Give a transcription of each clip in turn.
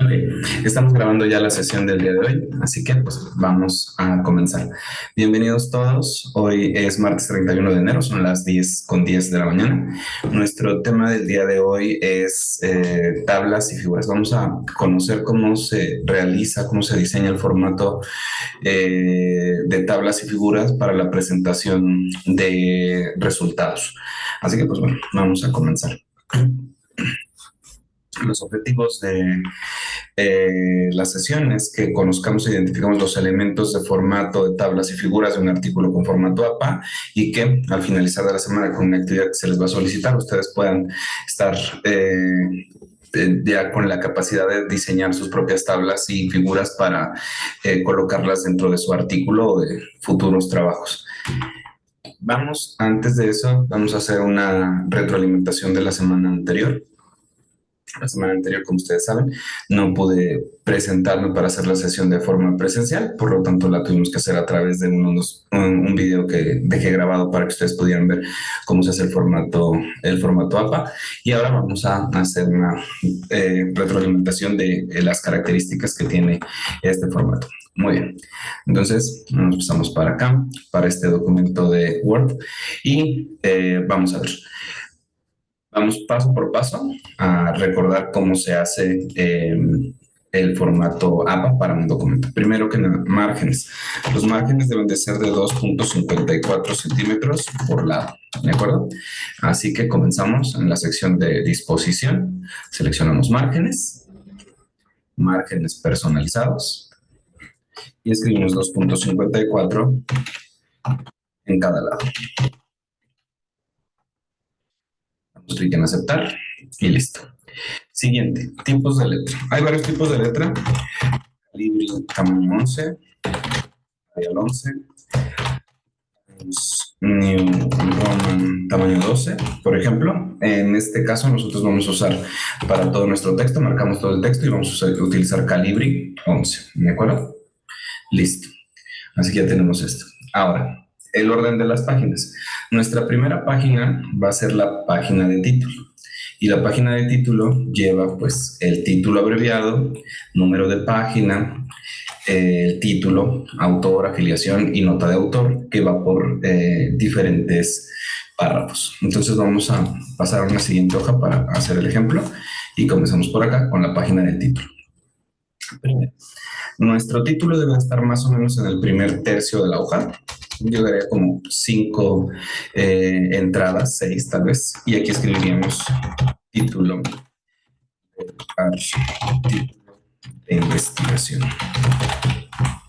Ok, estamos grabando ya la sesión del día de hoy, así que pues vamos a comenzar. Bienvenidos todos, hoy es martes 31 de enero, son las 10:10 de la mañana. Nuestro tema del día de hoy es tablas y figuras. Vamos a conocer cómo se realiza, cómo se diseña el formato de tablas y figuras para la presentación de resultados. Así que pues bueno, vamos a comenzar. Los objetivos de las sesiones, que conozcamos e identificamos los elementos de formato de tablas y figuras de un artículo con formato APA y que al finalizar de la semana con una actividad que se les va a solicitar, ustedes puedan estar ya con la capacidad de diseñar sus propias tablas y figuras para colocarlas dentro de su artículo o de futuros trabajos. Antes de eso, vamos a hacer una retroalimentación de la semana anterior. La semana anterior, como ustedes saben, no pude presentarme para hacer la sesión de forma presencial, por lo tanto la tuvimos que hacer a través de un video que dejé grabado para que ustedes pudieran ver cómo se hace el formato APA. Y ahora vamos a hacer una retroalimentación de las características que tiene este formato. Muy bien, entonces nos pasamos para acá, para este documento de Word y vamos a ver. Vamos paso por paso a recordar cómo se hace el formato APA para un documento. Primero que nada, márgenes. Los márgenes deben de ser de 2.54 centímetros por lado, ¿de acuerdo? Así que comenzamos en la sección de disposición. Seleccionamos márgenes, márgenes personalizados y escribimos 2.54 en cada lado. Damos clic en aceptar y listo. Siguiente, tipos de letra. Hay varios tipos de letra. Calibre tamaño 11, Arial 11, New Roman tamaño 12, por ejemplo. En este caso nosotros vamos a usar para todo nuestro texto, marcamos todo el texto y vamos a utilizar calibre 11, ¿de acuerdo? Listo. Así que ya tenemos esto. Ahora, el orden de las páginas. Nuestra primera página va a ser la página de título. Y la página de título lleva pues el título abreviado, número de página, el título, autor, afiliación y nota de autor, que va por diferentes párrafos. Entonces vamos a pasar a una siguiente hoja para hacer el ejemplo y comenzamos por acá con la página del título. Primero, nuestro título debe estar más o menos en el primer tercio de la hoja. Yo daría como 5 entradas, 6 tal vez, y aquí escribiríamos título de investigación.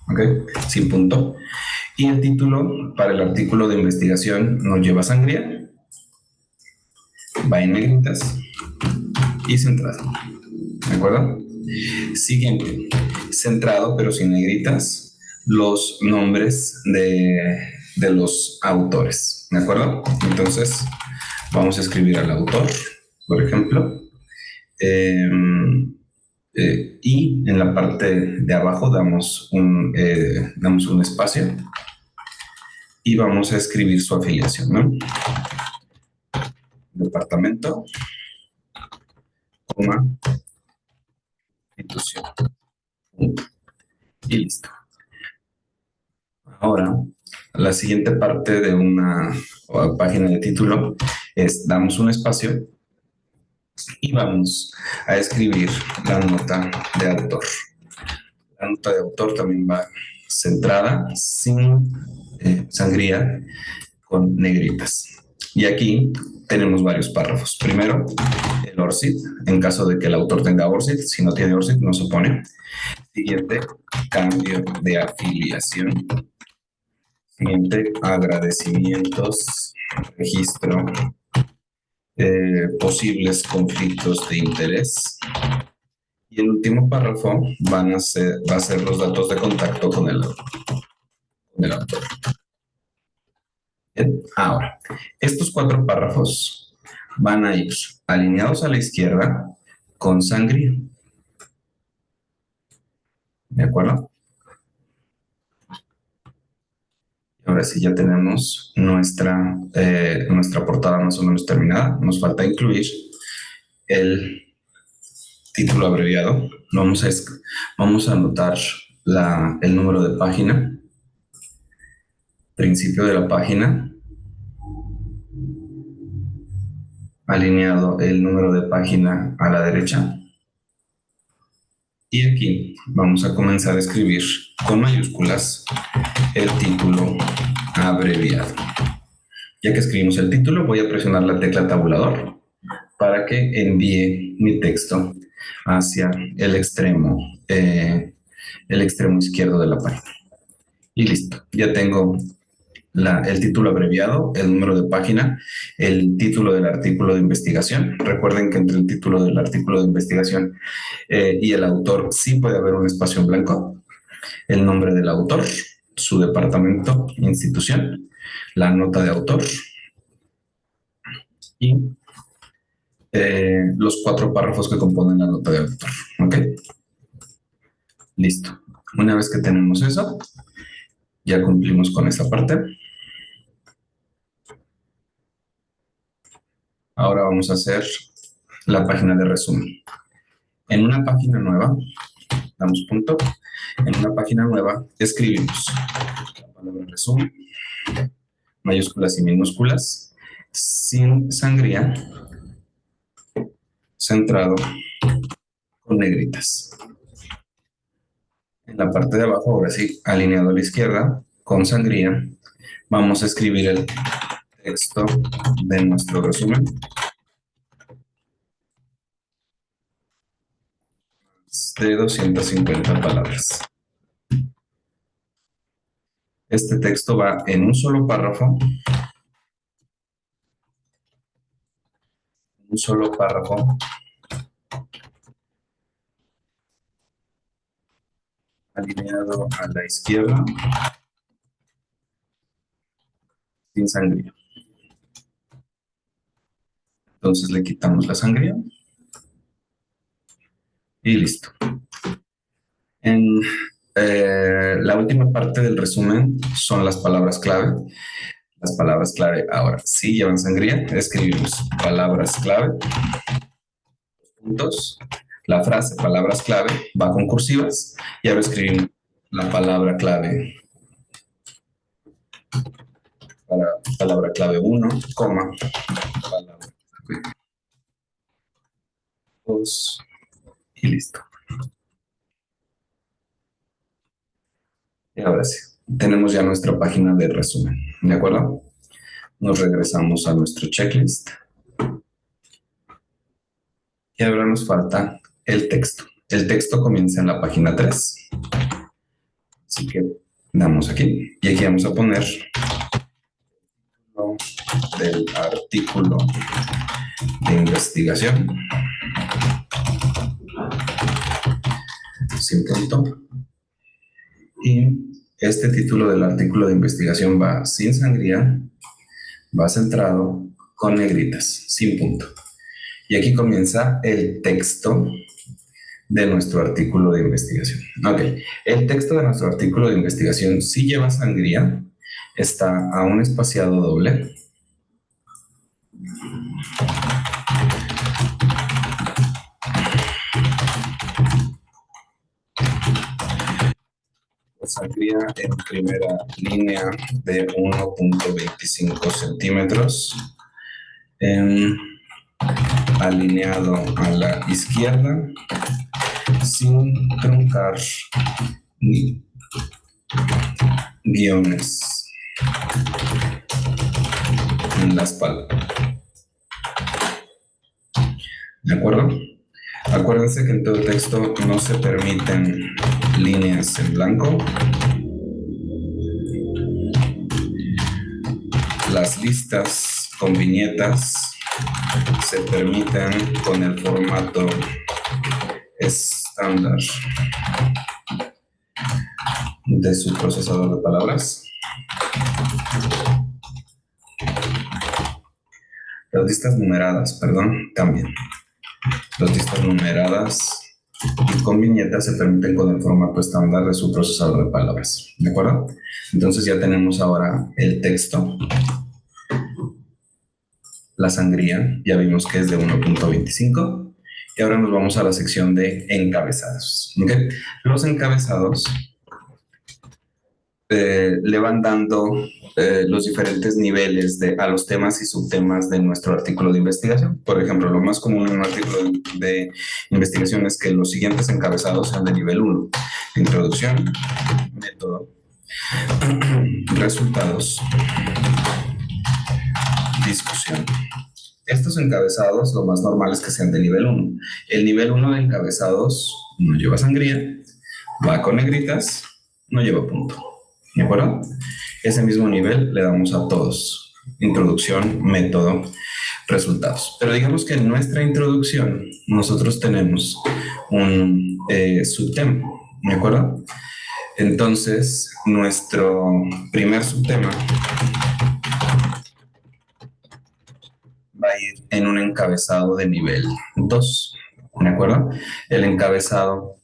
¿Ok? Sin punto. Y el título para el artículo de investigación no lleva sangría, va en negritas y centrado. ¿De acuerdo? Siguiente, centrado pero sin negritas, los nombres de los autores. ¿De acuerdo? Entonces, vamos a escribir al autor, por ejemplo. Y en la parte de abajo damos un espacio y vamos a escribir su afiliación, ¿no? Departamento, coma, institución. Y listo. Ahora, la siguiente parte de una página de título es damos un espacio y vamos a escribir la nota de autor. La nota de autor también va centrada, sin sangría, con negritas. Y aquí tenemos varios párrafos. Primero, el ORCID, en caso de que el autor tenga ORCID. Si no tiene ORCID, no se pone. Siguiente, cambio de afiliación. Siguiente, agradecimientos, registro, posibles conflictos de interés. Y el último párrafo va a ser los datos de contacto con el autor. Bien. Ahora, estos 4 párrafos van a ir alineados a la izquierda con sangría. ¿De acuerdo? Ahora sí ya tenemos nuestra portada más o menos terminada. Nos falta incluir el título abreviado Vamos a anotar el número de página, principio de la página, alineado el número de página a la derecha. Y aquí vamos a comenzar a escribir con mayúsculas el título abreviado. Ya que escribimos el título, voy a presionar la tecla tabulador para que envíe mi texto hacia el extremo izquierdo de la página. Y listo, ya tengo el título abreviado, el número de página, el título del artículo de investigación. Recuerden que entre el título del artículo de investigación y el autor sí puede haber un espacio en blanco. El nombre del autor, su departamento, institución, la nota de autor y los 4 párrafos que componen la nota de autor. ¿Ok? Listo. Una vez que tenemos eso, ya cumplimos con esa parte. Ahora vamos a hacer la página de resumen. En una página nueva, damos punto, en una página nueva escribimos la palabra resumen, mayúsculas y minúsculas, sin sangría, centrado con negritas. En la parte de abajo, ahora sí, alineado a la izquierda, con sangría, vamos a escribir el texto de nuestro resumen. De 250 palabras. Este texto va en un solo párrafo. Un solo párrafo. Alineado a la izquierda. Sin sangría. Entonces le quitamos la sangría. Y listo. En la última parte del resumen son las palabras clave. Las palabras clave ahora sí llevan sangría. Escribimos palabras clave. Puntos. La frase palabras clave va con cursivas. Y ahora escribimos la palabra clave. Palabra clave 1, coma, palabra clave 2 y listo. Y ahora sí, tenemos ya nuestra página de resumen, ¿de acuerdo? Nos regresamos a nuestro checklist. Y ahora nos falta el texto. El texto comienza en la página 3. Así que damos aquí. Y aquí vamos a poner del artículo de investigación. Sin punto. Y este título del artículo de investigación va sin sangría, va centrado con negritas, sin punto. Y aquí comienza el texto de nuestro artículo de investigación. Ok, el texto de nuestro artículo de investigación sí lleva sangría, está a un espaciado doble. Sangría en primera línea de 1.25 centímetros, alineado a la izquierda, sin truncar ni guiones en la espalda. ¿De acuerdo? Acuérdense que en todo texto no se permiten líneas en blanco. Las listas con viñetas se permiten con el formato estándar de su procesador de palabras. Las listas numeradas, perdón, también. Las listas numeradas y con viñetas se permiten con el formato estándar de su procesador de palabras. ¿De acuerdo? Entonces ya tenemos ahora el texto. La sangría, ya vimos que es de 1.25 Y ahora nos vamos a la sección de encabezados. ¿Okay? Los encabezados le van dando los diferentes niveles a los temas y subtemas de nuestro artículo de investigación. Por ejemplo, lo más común en un artículo de investigación es que los siguientes encabezados sean de nivel 1. Introducción, método, resultados, discusión. Estos encabezados, lo más normal es que sean de nivel 1. El nivel 1 de encabezados no lleva sangría, va con negritas, no lleva punto. ¿De acuerdo? Ese mismo nivel le damos a todos. Introducción, método, resultados. Pero digamos que en nuestra introducción nosotros tenemos un subtema. ¿De acuerdo? Entonces, nuestro primer subtema va a ir en un encabezado de nivel 2. ¿De acuerdo? El encabezado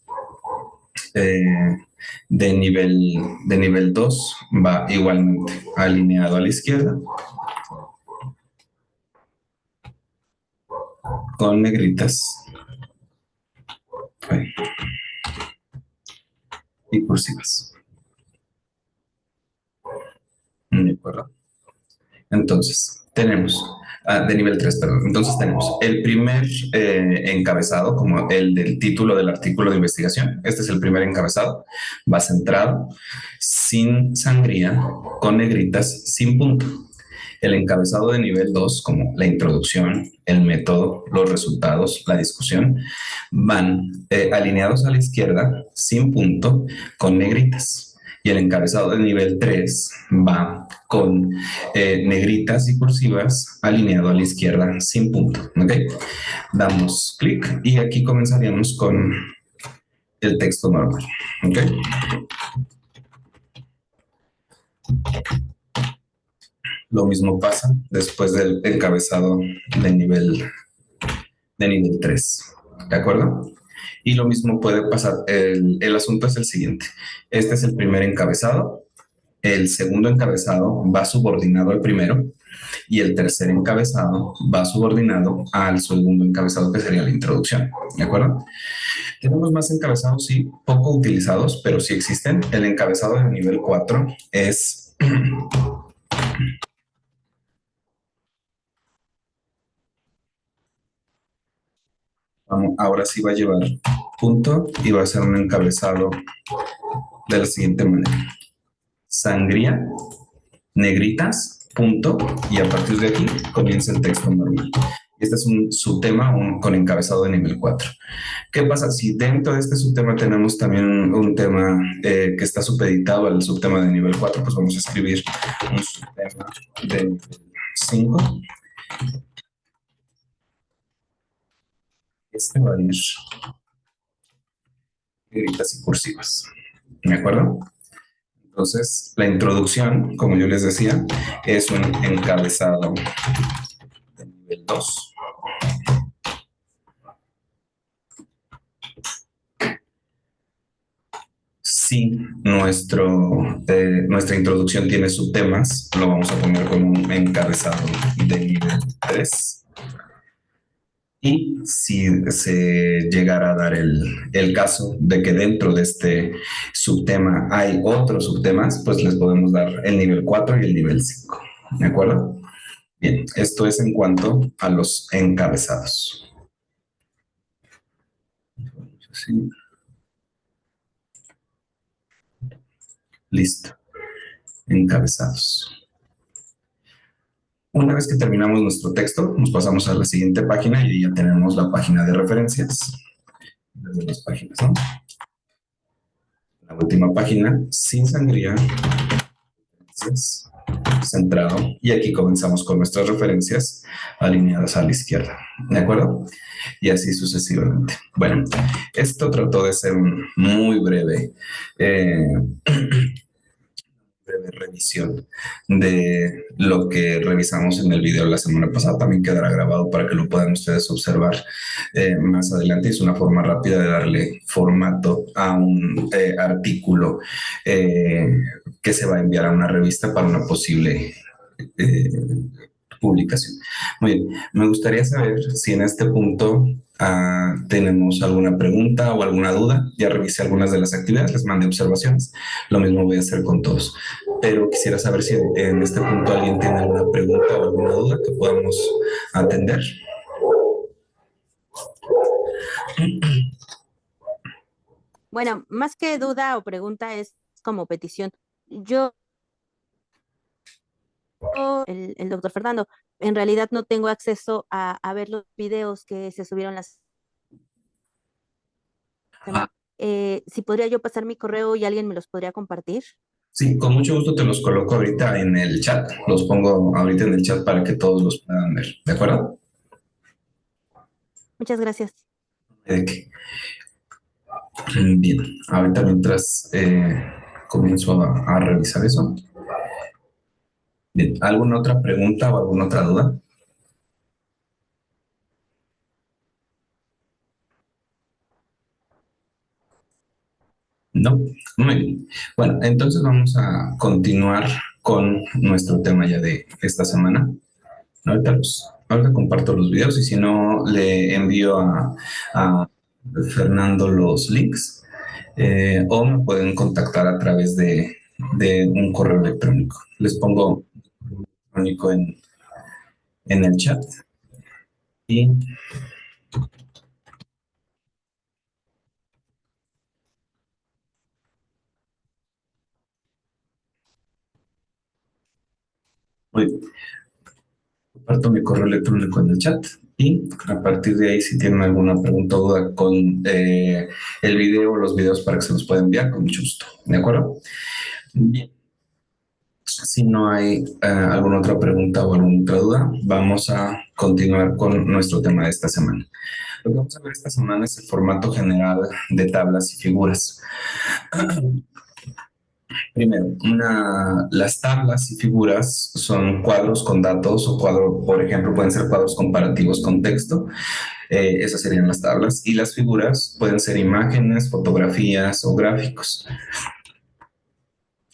de nivel 2 va igualmente alineado a la izquierda con negritas y cursivas. ¿De acuerdo? Entonces, tenemos de nivel 3, perdón. Entonces tenemos el primer encabezado, como el del título del artículo de investigación. Este es el primer encabezado. Va centrado, sin sangría, con negritas, sin punto. El encabezado de nivel 2, como la introducción, el método, los resultados, la discusión, van alineados a la izquierda, sin punto, con negritas. Y el encabezado de nivel 3 va con negritas y cursivas alineado a la izquierda sin punto. ¿Okay? Damos clic y aquí comenzaríamos con el texto normal. ¿Okay? Lo mismo pasa después del encabezado de nivel 3. ¿De acuerdo? Y lo mismo puede pasar. El asunto es el siguiente. Este es el primer encabezado. El segundo encabezado va subordinado al primero y el tercer encabezado va subordinado al segundo encabezado, que sería la introducción. ¿De acuerdo? Tenemos más encabezados, sí, poco utilizados, pero sí existen. El encabezado de nivel 4 es ahora sí va a llevar punto y va a ser un encabezado de la siguiente manera. Sangría, negritas, punto, y a partir de aquí comienza el texto normal. Este es un subtema con encabezado de nivel 4. ¿Qué pasa si dentro de este subtema tenemos también un tema que está supeditado al subtema de nivel 4? Pues vamos a escribir un subtema de nivel 5. Este va a ir negritas y cursivas. ¿De acuerdo? Entonces, la introducción, como yo les decía, es un encabezado de nivel 2. Si nuestra introducción tiene subtemas, lo vamos a poner como un encabezado de nivel 3. Y si se llegara a dar el caso de que dentro de este subtema hay otros subtemas, pues les podemos dar el nivel 4 y el nivel 5. ¿De acuerdo? Bien, esto es en cuanto a los encabezados. Sí. Listo. Encabezados. Una vez que terminamos nuestro texto, nos pasamos a la siguiente página y ya tenemos la página de referencias. Desde las páginas, ¿no? La última página, sin sangría, centrado, y aquí comenzamos con nuestras referencias alineadas a la izquierda, ¿de acuerdo? Y así sucesivamente. Bueno, esto trató de ser un muy breve revisión de lo que revisamos en el video la semana pasada. También quedará grabado para que lo puedan ustedes observar más adelante. Es una forma rápida de darle formato a un artículo que se va a enviar a una revista para una posible publicación. Muy bien, me gustaría saber si en este punto tenemos alguna pregunta o alguna duda. Ya revisé algunas de las actividades, les mandé observaciones. Lo mismo voy a hacer con todos. Pero quisiera saber si en este punto alguien tiene alguna pregunta o alguna duda que podamos atender. Bueno, más que duda o pregunta es como petición. Yo, el doctor Fernando, en realidad no tengo acceso a ver los videos que se subieron la Ah, semana. Si podría yo pasar mi correo y alguien me los podría compartir. sí, con mucho gusto te los coloco ahorita en el chat. Los pongo ahorita en el chat para que todos los puedan ver. ¿De acuerdo? Muchas gracias. ¿De qué? Bien, ahorita mientras comienzo a revisar eso. Bien, ¿alguna otra pregunta o alguna otra duda? No, muy bien. Bueno, entonces vamos a continuar con nuestro tema ya de esta semana. Ahorita comparto los videos y si no, le envío a Fernando los links o me pueden contactar a través de un correo electrónico. Les pongo un correo electrónico en el chat y muy bien. Comparto mi correo electrónico en el chat y a partir de ahí, si tienen alguna pregunta o duda con el video o los videos para que se los pueda enviar, con mucho gusto. ¿De acuerdo? Bien. Si no hay alguna otra pregunta o alguna otra duda, vamos a continuar con nuestro tema de esta semana. Lo que vamos a ver esta semana es el formato general de tablas y figuras. Primero, las tablas y figuras son cuadros con datos o cuadros, por ejemplo, pueden ser cuadros comparativos con texto. Esas serían las tablas. Y las figuras pueden ser imágenes, fotografías o gráficos.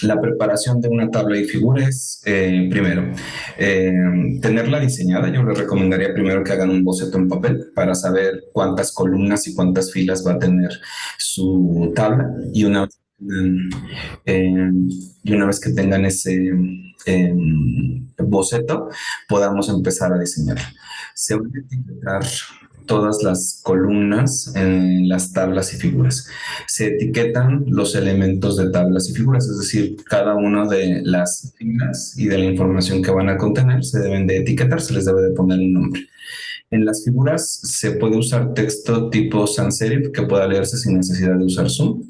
La preparación de una tabla y figura es, primero, tenerla diseñada. Yo les recomendaría primero que hagan un boceto en papel para saber cuántas columnas y cuántas filas va a tener su tabla. Eh, y una vez que tengan ese boceto, podamos empezar a diseñar. Se van a etiquetar todas las columnas en las tablas y figuras. Se etiquetan los elementos de tablas y figuras, es decir, cada una de las filas y de la información que van a contener se deben de etiquetar, se les debe de poner un nombre. En las figuras se puede usar texto tipo sans serif que pueda leerse sin necesidad de usar zoom,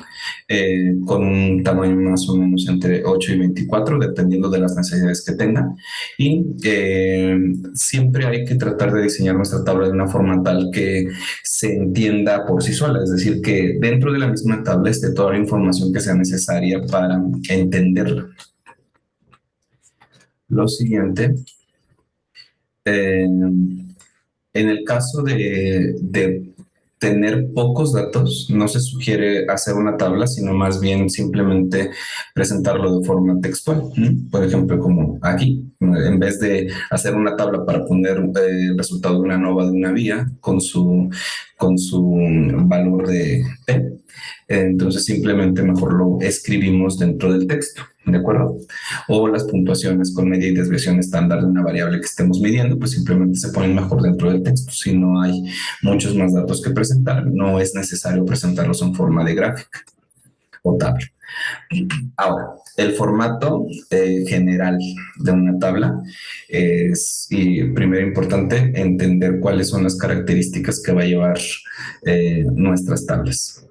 con un tamaño más o menos entre 8 y 24, dependiendo de las necesidades que tengan. Y siempre hay que tratar de diseñar nuestra tabla de una forma tal que se entienda por sí sola, es decir, que dentro de la misma tabla esté toda la información que sea necesaria para entenderla. Lo siguiente, en el caso de tener pocos datos, no se sugiere hacer una tabla, sino más bien simplemente presentarlo de forma textual. Por ejemplo, como aquí, en vez de hacer una tabla para poner el resultado de una nova de una vía con su valor de P, entonces simplemente mejor lo escribimos dentro del texto, ¿de acuerdo? O las puntuaciones con media y desviación estándar de una variable que estemos midiendo, pues simplemente se ponen mejor dentro del texto. Si no hay muchos más datos que presentar, no es necesario presentarlos en forma de gráfica o tabla. Ahora, el formato general de una tabla es, y primero importante, entender cuáles son las características que va a llevar nuestras tablas.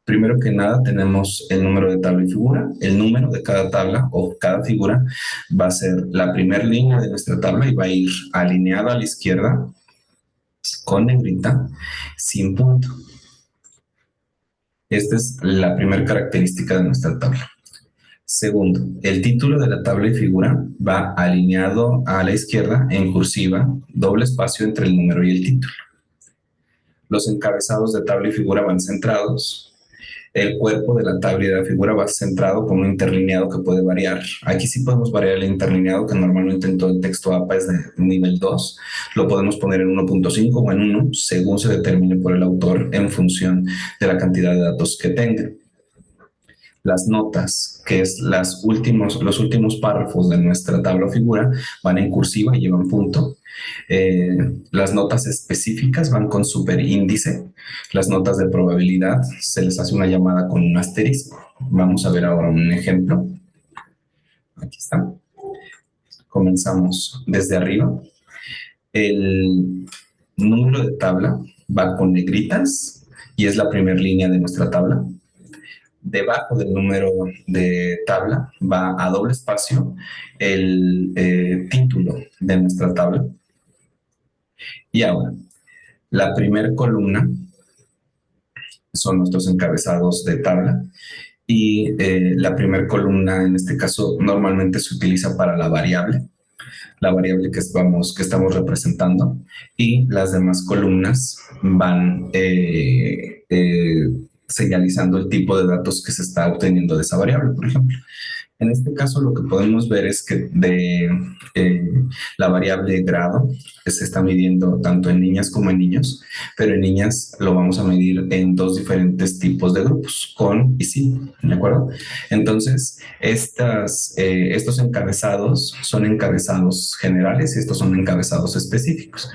Primero que nada tenemos el número de tabla y figura. El número de cada tabla o cada figura va a ser la primera línea de nuestra tabla y va a ir alineada a la izquierda con negrita sin punto. Esta es la primera característica de nuestra tabla. Segundo, el título de la tabla y figura va alineado a la izquierda en cursiva, doble espacio entre el número y el título. Los encabezados de tabla y figura van centrados. El cuerpo de la tabla y de la figura va centrado con un interlineado que puede variar. Aquí sí podemos variar el interlineado, que normalmente en todo el texto APA es de nivel 2. Lo podemos poner en 1.5 o en 1, según se determine por el autor en función de la cantidad de datos que tenga. Las notas, que es los últimos párrafos de nuestra tabla o figura, van en cursiva y llevan punto. Las notas específicas van con superíndice. Las notas de probabilidad se les hace una llamada con un asterisco. Vamos a ver ahora un ejemplo. Aquí está. Comenzamos desde arriba. El número de tabla va con negritas y es la primera línea de nuestra tabla. Debajo del número de tabla va a doble espacio el título de nuestra tabla. Y ahora, la primera columna son nuestros encabezados de tabla y la primera columna en este caso normalmente se utiliza para la variable que estamos representando, y las demás columnas van señalizando el tipo de datos que se está obteniendo de esa variable, por ejemplo. En este caso, lo que podemos ver es que de la variable grado que se está midiendo tanto en niñas como en niños, pero en niñas lo vamos a medir en dos diferentes tipos de grupos, con y sin, ¿de acuerdo? Entonces, estos encabezados son encabezados generales y estos son encabezados específicos.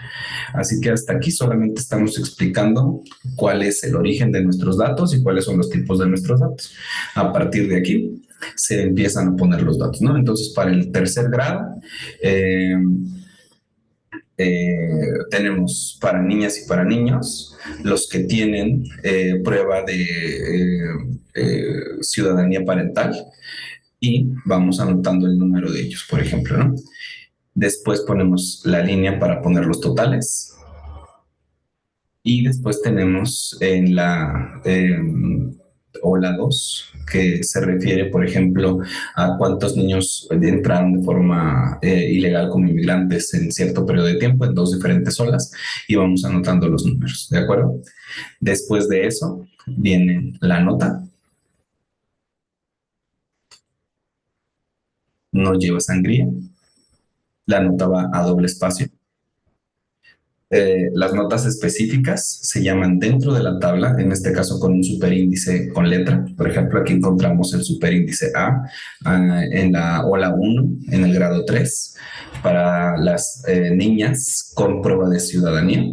Así que hasta aquí solamente estamos explicando cuál es el origen de nuestros datos y cuáles son los tipos de nuestros datos. A partir de aquí, se empiezan a poner los datos, ¿no? Entonces, para el tercer grado, tenemos para niñas y para niños los que tienen prueba de ciudadanía parental y vamos anotando el número de ellos, por ejemplo, ¿no? Después ponemos la línea para poner los totales y después tenemos en la ola 2, que se refiere, por ejemplo, a cuántos niños entraron de forma ilegal como inmigrantes en cierto periodo de tiempo, en dos diferentes olas, y vamos anotando los números, ¿de acuerdo? Después de eso viene la nota. No lleva sangría. La nota va a doble espacio. Las notas específicas se llaman dentro de la tabla, en este caso con un superíndice con letra. Por ejemplo, aquí encontramos el superíndice A en la ola 1, en el grado 3, para las niñas con prueba de ciudadanía,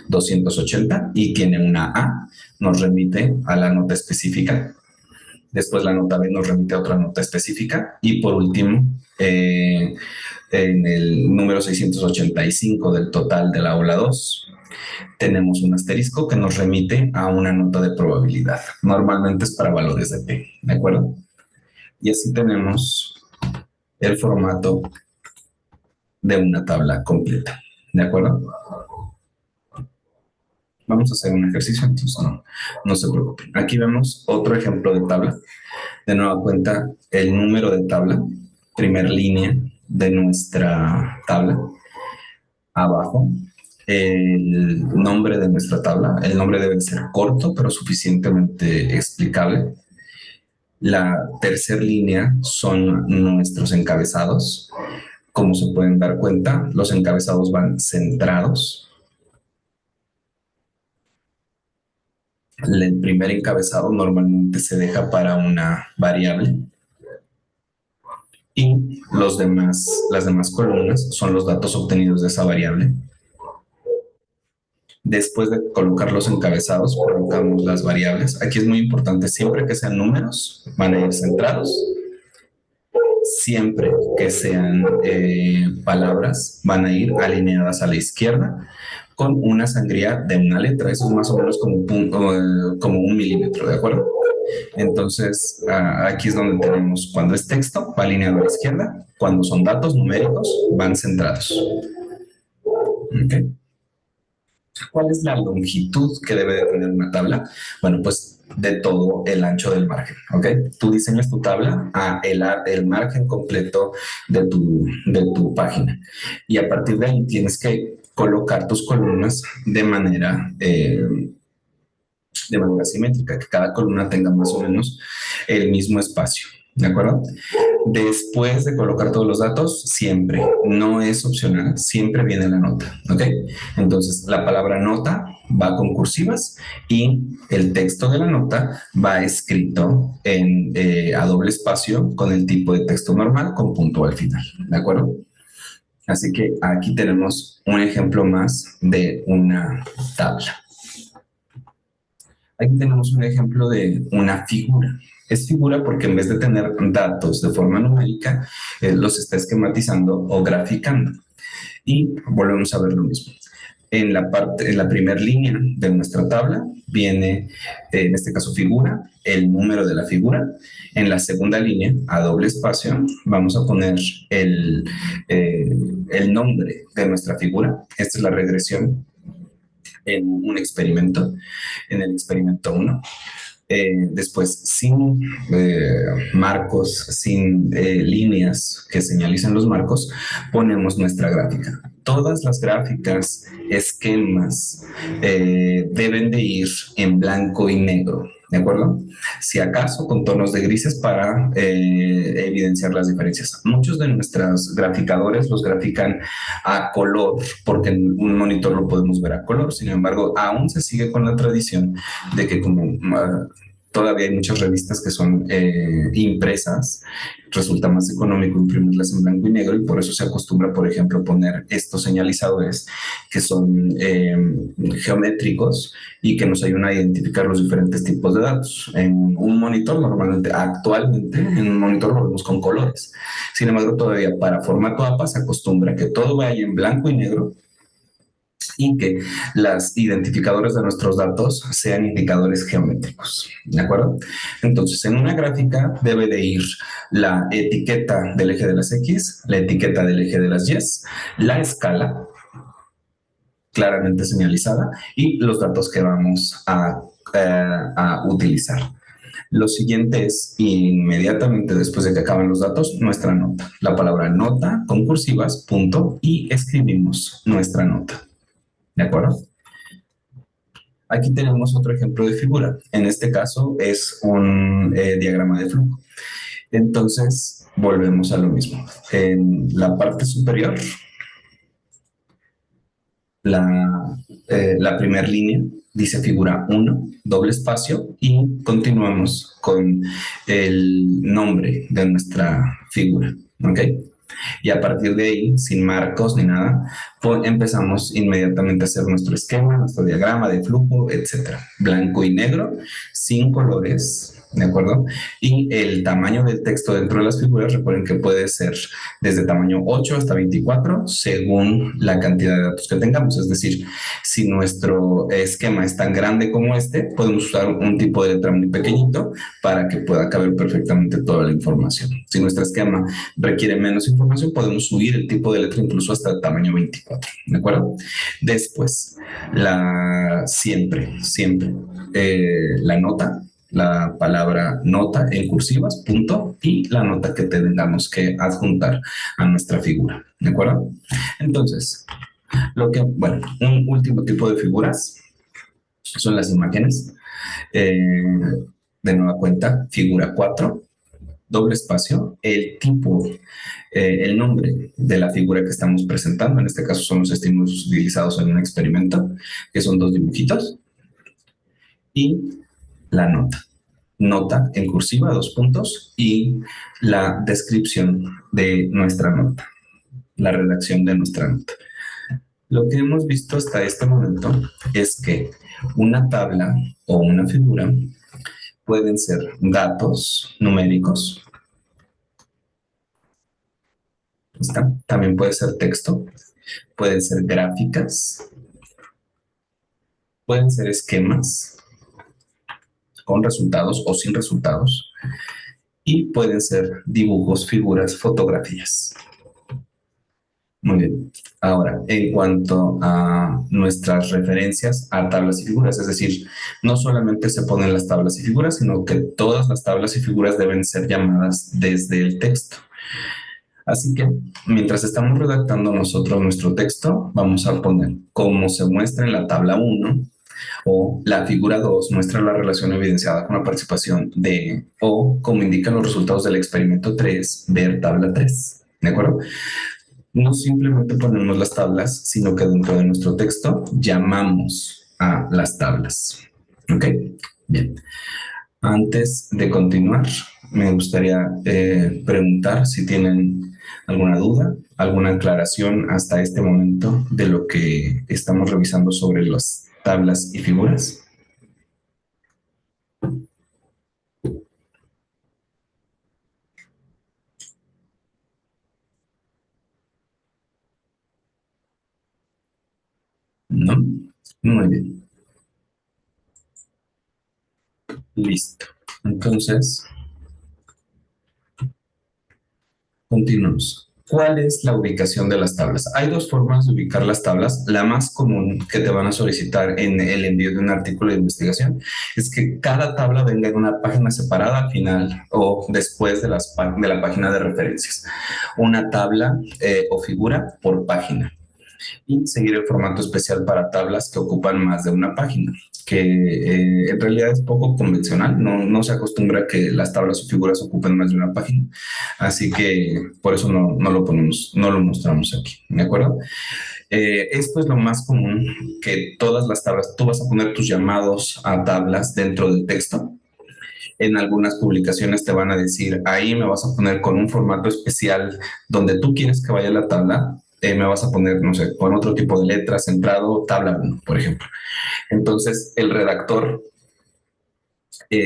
280, y tiene una A, nos remite a la nota específica. Después la nota B nos remite a otra nota específica. Y por último, en el número 685 del total de la ola 2, tenemos un asterisco que nos remite a una nota de probabilidad. Normalmente es para valores de P, ¿de acuerdo? Y así tenemos el formato de una tabla completa, ¿de acuerdo? Vamos a hacer un ejercicio, entonces no se preocupen. Aquí vemos otro ejemplo de tabla. De nueva cuenta, el número de tabla, primer línea de nuestra tabla. Abajo, el nombre de nuestra tabla. El nombre debe ser corto, pero suficientemente explicable. La tercera línea son nuestros encabezados. Como se pueden dar cuenta, los encabezados van centrados. El primer encabezado normalmente se deja para una variable. Y las demás columnas son los datos obtenidos de esa variable. Después de colocar los encabezados, colocamos las variables. Aquí es muy importante, siempre que sean números, van a ir centrados. Siempre que sean palabras, van a ir alineadas a la izquierda con una sangría de una letra. Eso es más o menos como un milímetro, ¿de acuerdo? Entonces, aquí es donde tenemos, cuando es texto, va alineado a la izquierda. Cuando son datos numéricos, van centrados. ¿Okay? ¿Cuál es la longitud que debe de tener una tabla? Bueno, pues de todo el ancho del margen, ¿ok? Tú diseñas tu tabla a el margen completo de tu página. Y a partir de ahí tienes que colocar tus columnas de manera de manera simétrica, que cada columna tenga más o menos el mismo espacio, ¿de acuerdo? Después de colocar todos los datos, siempre, no es opcional, siempre viene la nota, ¿ok? Entonces, la palabra nota va con cursivas y el texto de la nota va escrito a doble espacio con el tipo de texto normal con punto al final, ¿de acuerdo? Así que aquí tenemos un ejemplo más de una tabla. Aquí tenemos un ejemplo de una figura. Es figura porque en vez de tener datos de forma numérica, los está esquematizando o graficando. Y volvemos a ver lo mismo. En la primera línea de nuestra tabla viene, en este caso figura, el número de la figura. En la segunda línea, a doble espacio, vamos a poner el nombre de nuestra figura. Esta es la regresión en un experimento, en el experimento 1. Después, sin marcos, sin líneas que señalicen los marcos, ponemos nuestra gráfica. Todas las gráficas, esquemas, deben de ir en blanco y negro, ¿de acuerdo? Si acaso con tonos de grises para evidenciar las diferencias. Muchos de nuestros graficadores los grafican a color, porque en un monitor lo podemos ver a color. Sin embargo, aún se sigue con la tradición de que como todavía hay muchas revistas que son impresas, resulta más económico imprimirlas en blanco y negro y por eso se acostumbra, por ejemplo, poner estos señalizadores que son geométricos y que nos ayudan a identificar los diferentes tipos de datos. En un monitor, normalmente, actualmente, en un monitor lo vemos con colores. Sin embargo, todavía para formato APA se acostumbra que todo vaya en blanco y negro y que las identificadores de nuestros datos sean indicadores geométricos, ¿de acuerdo? Entonces, en una gráfica debe de ir la etiqueta del eje de las X, la etiqueta del eje de las Y, la escala claramente señalizada y los datos que vamos a utilizar. Lo siguiente es, inmediatamente después de que acaban los datos, nuestra nota. La palabra nota con cursivas, punto, y escribimos nuestra nota. ¿De acuerdo? Aquí tenemos otro ejemplo de figura. En este caso es un diagrama de flujo. Entonces, volvemos a lo mismo. En la parte superior, la primera línea dice figura 1, doble espacio, y continuamos con el nombre de nuestra figura. ¿Ok? Y a partir de ahí, sin marcos ni nada, pues empezamos inmediatamente a hacer nuestro esquema, nuestro diagrama de flujo, etcétera. Blanco y negro, sin colores, ¿de acuerdo? Y el tamaño del texto dentro de las figuras, recuerden que puede ser desde tamaño 8 hasta 24, según la cantidad de datos que tengamos. Es decir, si nuestro esquema es tan grande como este, podemos usar un tipo de letra muy pequeñito para que pueda caber perfectamente toda la información. Si nuestro esquema requiere menos información, podemos subir el tipo de letra incluso hasta el tamaño 24, ¿de acuerdo? Después, siempre, la nota, la palabra nota en cursivas, punto, y la nota que tengamos que adjuntar a nuestra figura, ¿de acuerdo? Entonces, un último tipo de figuras son las imágenes. De nueva cuenta, figura 4, doble espacio, el tipo, el nombre de la figura que estamos presentando, en este caso son los estímulos utilizados en un experimento, que son 2 dibujitos, y la nota. Nota en cursiva, 2 puntos, y la descripción de nuestra nota, la redacción de nuestra nota. Lo que hemos visto hasta este momento es que una tabla o una figura pueden ser datos numéricos, ¿está? También puede ser texto, pueden ser gráficas, pueden ser esquemas con resultados o sin resultados, y pueden ser dibujos, figuras, fotografías. Muy bien. Ahora, en cuanto a nuestras referencias a tablas y figuras, es decir, no solamente se ponen las tablas y figuras, sino que todas las tablas y figuras deben ser llamadas desde el texto. Así que, mientras estamos redactando nosotros nuestro texto, vamos a poner como se muestra en la tabla 1, O la figura 2 muestra la relación evidenciada con la participación de, o como indican los resultados del experimento 3, ver tabla 3. ¿De acuerdo? No simplemente ponemos las tablas, sino que dentro de nuestro texto llamamos a las tablas. ¿Ok? Bien. Antes de continuar, me gustaría preguntar si tienen alguna duda, alguna aclaración hasta este momento de lo que estamos revisando sobre las tablas y figuras. ¿No? Muy bien. Listo. Entonces, continuamos. ¿Cuál es la ubicación de las tablas? Hay dos formas de ubicar las tablas. La más común que te van a solicitar en el envío de un artículo de investigación es que cada tabla venga en una página separada al final o después de la página de referencias. Una tabla o figura por página. Y seguir el formato especial para tablas que ocupan más de una página, que en realidad es poco convencional, no se acostumbra que las tablas o figuras ocupen más de una página, así que por eso no lo ponemos, no lo mostramos aquí, ¿de acuerdo? Esto es lo más común, que todas las tablas, tú vas a poner tus llamados a tablas dentro del texto. En algunas publicaciones te van a decir, ahí me vas a poner con un formato especial donde tú quieres que vaya la tabla, me vas a poner, no sé, con otro tipo de letras, centrado, tabla 1, por ejemplo. Entonces, el redactor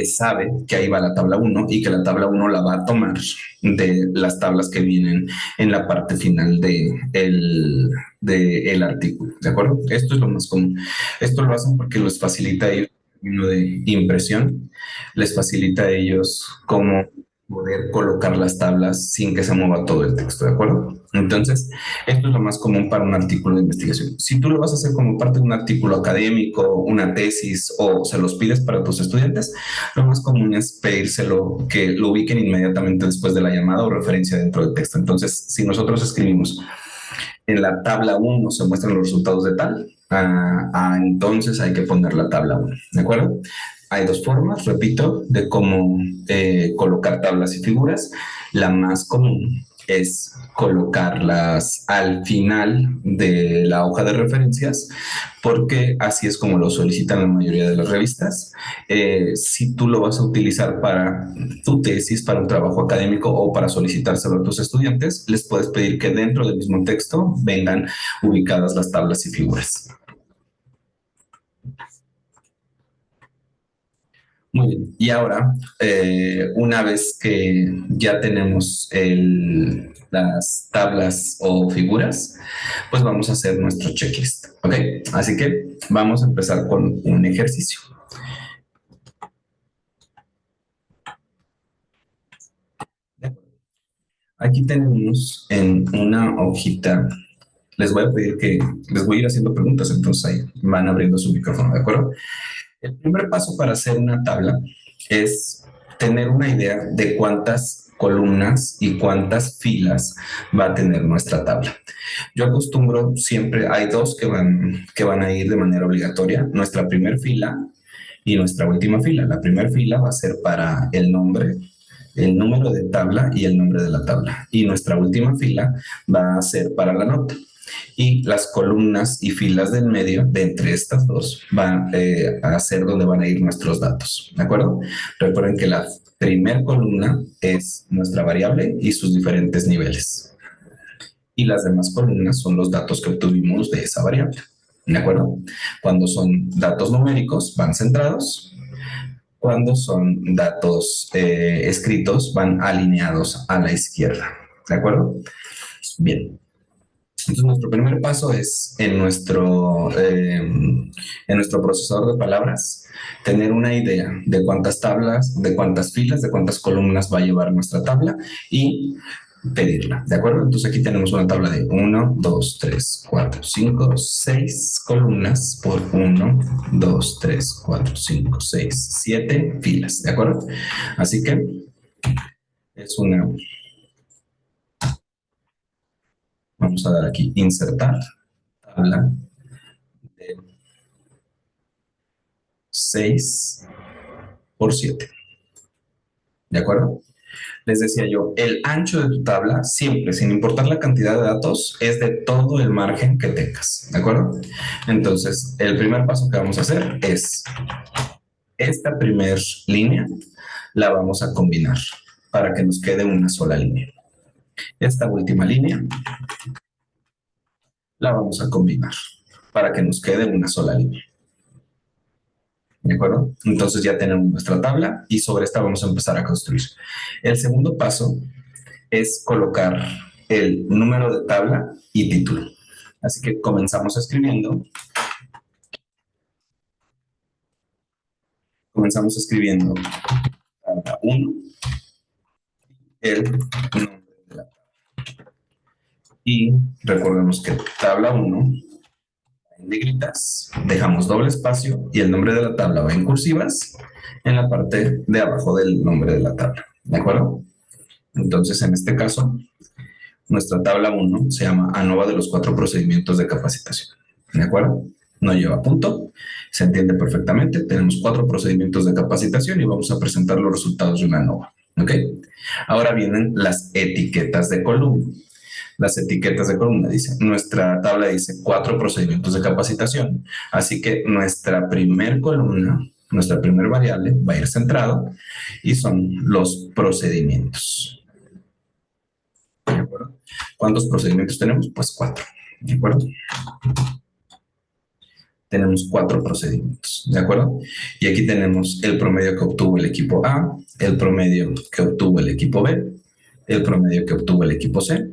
sabe que ahí va la tabla 1 y que la tabla 1 la va a tomar de las tablas que vienen en la parte final de el artículo, ¿de acuerdo? Esto es lo más común. Esto lo hacen porque les facilita a ellos de impresión, les facilita a ellos cómo poder colocar las tablas sin que se mueva todo el texto, ¿de acuerdo? Entonces, esto es lo más común para un artículo de investigación. Si tú lo vas a hacer como parte de un artículo académico, una tesis o se los pides para tus estudiantes, lo más común es pedírselo que lo ubiquen inmediatamente después de la llamada o referencia dentro del texto. Entonces, si nosotros escribimos en la tabla 1 se muestran los resultados de tal, entonces hay que poner la tabla 1, ¿de acuerdo? Hay dos formas, repito, de cómo colocar tablas y figuras. La más común es colocarlas al final de la hoja de referencias, porque así es como lo solicitan la mayoría de las revistas. Si tú lo vas a utilizar para tu tesis, para un trabajo académico o para solicitárselo a tus estudiantes, les puedes pedir que dentro del mismo texto vengan ubicadas las tablas y figuras. Muy bien. Y ahora, una vez que ya tenemos las tablas o figuras, pues vamos a hacer nuestro checklist. Ok, así que vamos a empezar con un ejercicio. Aquí tenemos en una hojita, les voy a pedir que les voy a ir haciendo preguntas, entonces ahí van abriendo su micrófono, ¿de acuerdo? El primer paso para hacer una tabla es tener una idea de cuántas columnas y cuántas filas va a tener nuestra tabla. Yo acostumbro siempre, hay dos que van a ir de manera obligatoria, nuestra primera fila y nuestra última fila. La primera fila va a ser para el nombre, el número de tabla y el nombre de la tabla. Y nuestra última fila va a ser para la nota. Y las columnas y filas del medio, de entre estas dos, van a ser donde van a ir nuestros datos. ¿De acuerdo? Recuerden que la primera columna es nuestra variable y sus diferentes niveles. Y las demás columnas son los datos que obtuvimos de esa variable. ¿De acuerdo? Cuando son datos numéricos, van centrados. Cuando son datos escritos, van alineados a la izquierda. ¿De acuerdo? Bien. Entonces, nuestro primer paso es en nuestro procesador de palabras, tener una idea de cuántas tablas, de cuántas filas, de cuántas columnas va a llevar nuestra tabla y pedirla, ¿de acuerdo? Entonces aquí tenemos una tabla de 1, 2, 3, 4, 5, 6 columnas por 1, 2, 3, 4, 5, 6, 7 filas, ¿de acuerdo? Así que es una, vamos a dar aquí, insertar tabla de 6 por 7. ¿De acuerdo? Les decía yo, el ancho de tu tabla, siempre, sin importar la cantidad de datos, es de todo el margen que tengas. ¿De acuerdo? Entonces, el primer paso que vamos a hacer es esta primera línea la vamos a combinar para que nos quede una sola línea. Esta última línea la vamos a combinar para que nos quede una sola línea. ¿De acuerdo? Entonces ya tenemos nuestra tabla y sobre esta vamos a empezar a construir. El segundo paso es colocar el número de tabla y título. Así que comenzamos escribiendo. Comenzamos escribiendo tabla 1, el nombre de la tabla. Y recordemos que tabla 1 en negritas, dejamos doble espacio y el nombre de la tabla va en cursivas en la parte de abajo del nombre de la tabla. ¿De acuerdo? Entonces, en este caso, nuestra tabla 1 se llama ANOVA de los 4 procedimientos de capacitación. ¿De acuerdo? No lleva punto, se entiende perfectamente. Tenemos 4 procedimientos de capacitación y vamos a presentar los resultados de una ANOVA. ¿Ok? Ahora vienen las etiquetas de columna. Las etiquetas de columna dice, nuestra tabla dice 4 procedimientos de capacitación, así que nuestra primer columna, nuestra primer variable va a ir centrado y son los procedimientos. ¿De acuerdo? ¿Cuántos procedimientos tenemos? Pues 4. ¿De acuerdo? Tenemos 4 procedimientos. ¿De acuerdo? Y aquí tenemos el promedio que obtuvo el equipo A, el promedio que obtuvo el equipo B, el promedio que obtuvo el equipo C,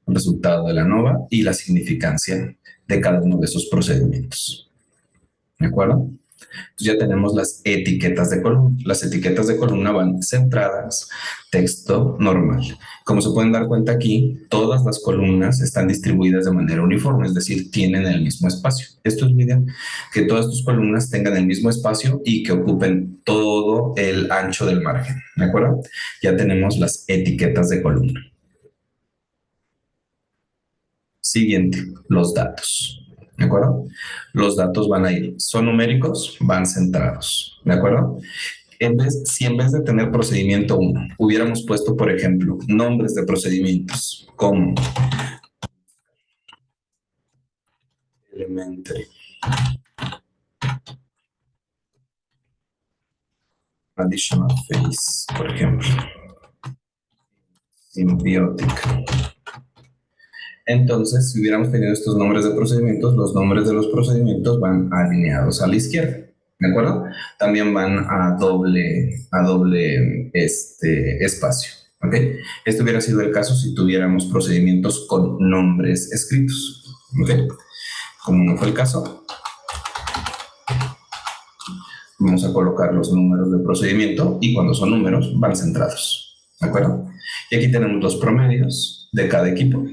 el resultado de la ANOVA y la significancia de cada uno de esos procedimientos. ¿De acuerdo? Entonces ya tenemos las etiquetas de columna. Las etiquetas de columna van centradas, texto normal. Como se pueden dar cuenta aquí, todas las columnas están distribuidas de manera uniforme, es decir, tienen el mismo espacio. Esto es ideal, que todas tus columnas tengan el mismo espacio y que ocupen todo el ancho del margen. ¿De acuerdo? Ya tenemos las etiquetas de columna. Siguiente, los datos. ¿De acuerdo? Los datos van a ir, son numéricos, van centrados. ¿De acuerdo? Si en vez de tener procedimiento 1, hubiéramos puesto, por ejemplo, nombres de procedimientos como elementary, additional phase, por ejemplo, symbiotic. Entonces, si hubiéramos tenido estos nombres de procedimientos, los nombres de los procedimientos van alineados a la izquierda, ¿de acuerdo? También van a doble espacio, ¿ok? Esto hubiera sido el caso si tuviéramos procedimientos con nombres escritos, ¿ok? Como no fue el caso, vamos a colocar los números de procedimiento y cuando son números van centrados, ¿de acuerdo? Y aquí tenemos los promedios de cada equipo.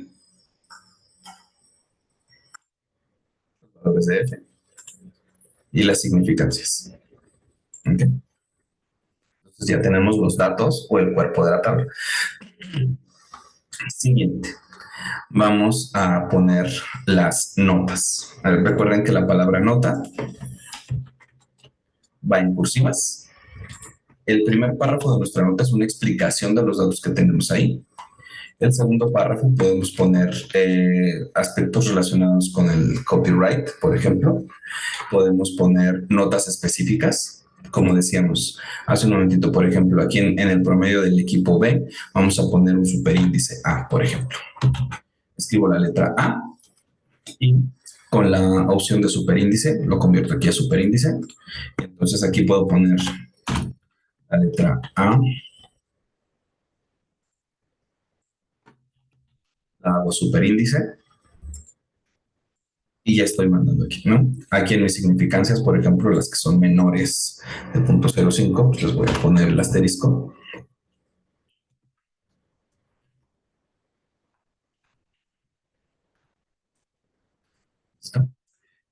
Valores de F y las significancias. ¿Okay? Entonces ya tenemos los datos o el cuerpo de la tabla. Siguiente. Vamos a poner las notas. Recuerden que la palabra nota va en cursivas. El primer párrafo de nuestra nota es una explicación de los datos que tenemos ahí. El segundo párrafo podemos poner aspectos relacionados con el copyright, por ejemplo. Podemos poner notas específicas, como decíamos hace un momentito, por ejemplo, aquí en el promedio del equipo B, vamos a poner un superíndice A, por ejemplo. Escribo la letra A y con la opción de superíndice lo convierto aquí a superíndice. Entonces aquí puedo poner la letra A. La hago superíndice y ya estoy mandando aquí, ¿no? Aquí en mis significancias, por ejemplo, las que son menores de 0.05, pues les voy a poner el asterisco. ¿Listo?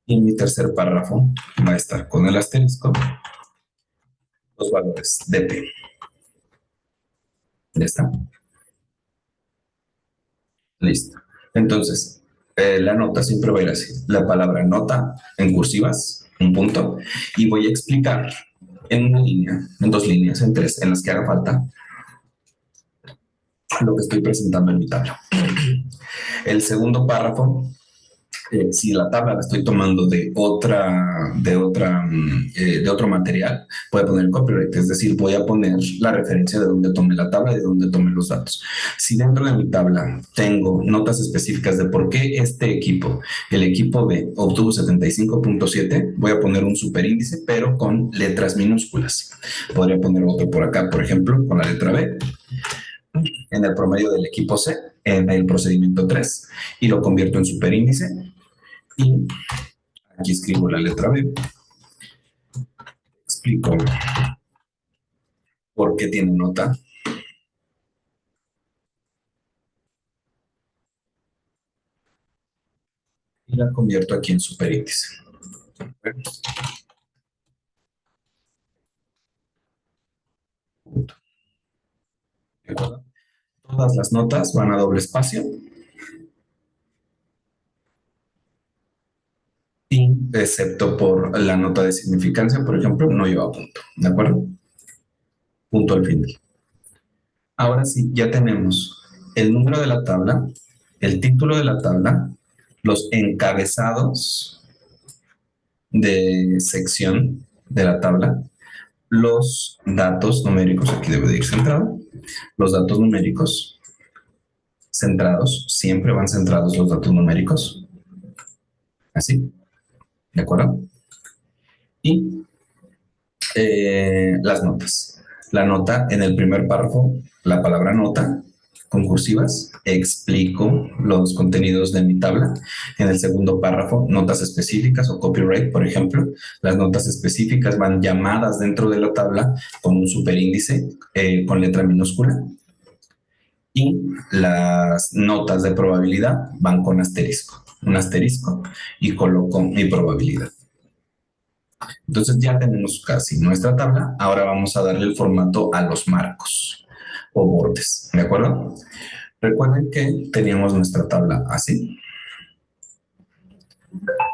Y en mi tercer párrafo va a estar con el asterisco los valores de P. Ya está. Listo. Entonces, la nota siempre va a ir así. La palabra nota en cursivas, un punto, y voy a explicar en una línea, en dos líneas, en tres, en las que haga falta, lo que estoy presentando en mi tabla. El segundo párrafo, si la tabla la estoy tomando de otro material, voy a poner copyright, es decir, voy a poner la referencia de donde tomé la tabla y de donde tomé los datos. Si dentro de mi tabla tengo notas específicas de por qué este equipo, el equipo B, obtuvo 75.7, voy a poner un superíndice, pero con letras minúsculas. Podría poner otro por acá, por ejemplo, con la letra B, en el promedio del equipo C, en el procedimiento 3, y lo convierto en superíndice. Y aquí escribo la letra B, explico por qué tiene nota, y la convierto aquí en superíndice. Todas las notas van a doble espacio y excepto por la nota de significancia, por ejemplo, no lleva punto, ¿de acuerdo? Punto al final. Ahora sí, ya tenemos el número de la tabla, el título de la tabla, los encabezados de sección de la tabla, los datos numéricos, aquí debe de ir centrado, los datos numéricos centrados, siempre van centrados los datos numéricos, así, ¿de acuerdo? Y las notas. La nota en el primer párrafo, la palabra nota, con cursivas, explico los contenidos de mi tabla. En el segundo párrafo, notas específicas o copyright, por ejemplo. Las notas específicas van llamadas dentro de la tabla con un superíndice con letra minúscula. Y las notas de probabilidad van con asterisco. Un asterisco y coloco mi probabilidad. Entonces ya tenemos casi nuestra tabla. Ahora vamos a darle el formato a los marcos o bordes, ¿de acuerdo? Recuerden que teníamos nuestra tabla así.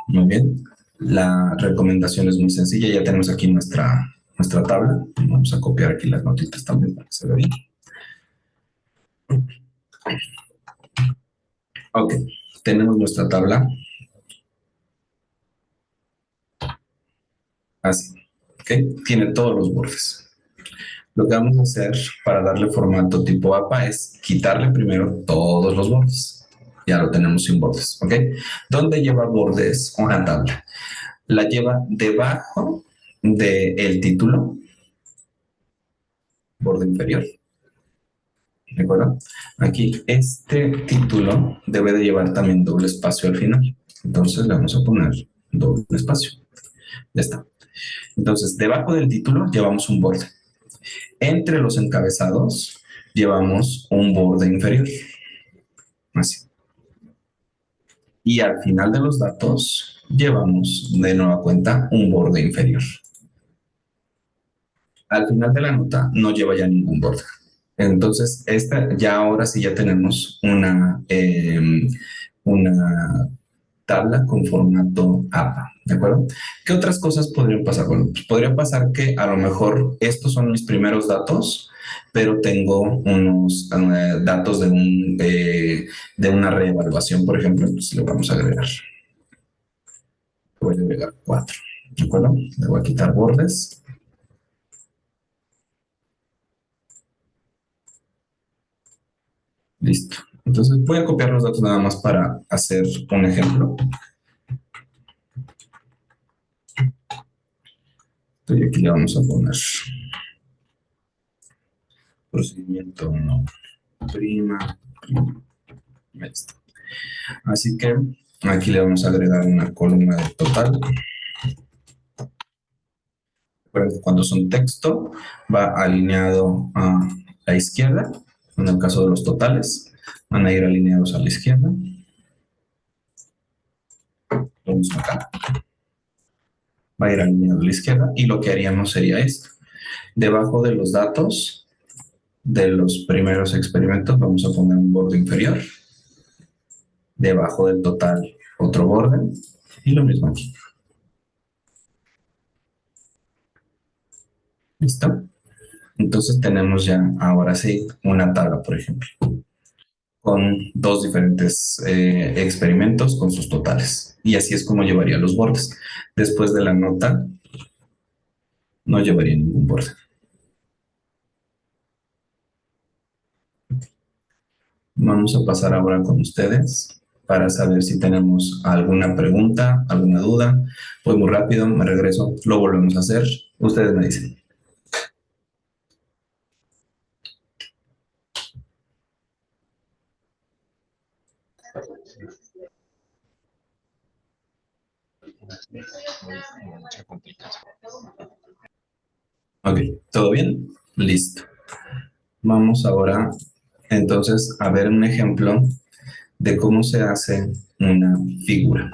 Muy bien. La recomendación es muy sencilla. Ya tenemos aquí nuestra tabla. Vamos a copiar aquí las notitas también para que se vea bien. Ok, tenemos nuestra tabla así. Ok, tiene todos los bordes. Lo que vamos a hacer para darle formato tipo APA es quitarle primero todos los bordes. Ya lo tenemos sin bordes, ¿ok? ¿Dónde lleva bordes una tabla? La lleva debajo del título, borde inferior, ¿de acuerdo? Aquí este título debe de llevar también doble espacio al final. Entonces le vamos a poner doble espacio. Ya está. Entonces, debajo del título llevamos un borde. Entre los encabezados llevamos un borde inferior. Así. Y al final de los datos llevamos de nueva cuenta un borde inferior. Al final de la nota no lleva ya ningún borde. Entonces, ya ahora sí ya tenemos una tabla con formato APA, ¿de acuerdo? ¿Qué otras cosas podrían pasar? Bueno, pues podría pasar que a lo mejor estos son mis primeros datos, pero tengo unos datos de una reevaluación, por ejemplo, pues le vamos a agregar. Voy a agregar 4, ¿de acuerdo? Le voy a quitar bordes. Listo. Entonces voy a copiar los datos nada más para hacer un ejemplo. Y aquí le vamos a poner procedimiento 1, prima. Listo. Así que aquí le vamos a agregar una columna de total. Cuando son texto, va alineado a la izquierda. En el caso de los totales, van a ir alineados a la izquierda. Vamos acá. Va a ir alineado a la izquierda. Y lo que haríamos sería esto. Debajo de los datos de los primeros experimentos, vamos a poner un borde inferior. Debajo del total, otro borde. Y lo mismo aquí. ¿Listo? Entonces tenemos ya ahora sí una tabla, por ejemplo, con dos diferentes experimentos con sus totales. Y así es como llevaría los bordes. Después de la nota, no llevaría ningún borde. Vamos a pasar ahora con ustedes para saber si tenemos alguna pregunta, alguna duda. Voy muy rápido, me regreso, lo volvemos a hacer. Ustedes me dicen. Ok, ¿todo bien? Listo. Vamos ahora entonces a ver un ejemplo de cómo se hace una figura.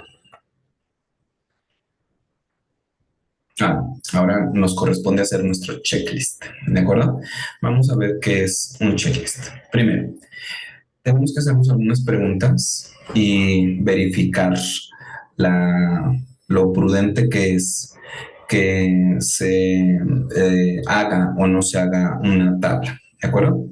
Ahora nos corresponde hacer nuestro checklist, ¿de acuerdo? Vamos a ver qué es un checklist. Primero, tenemos que hacernos algunas preguntas y verificar lo prudente que es que se haga o no se haga una tabla, ¿de acuerdo?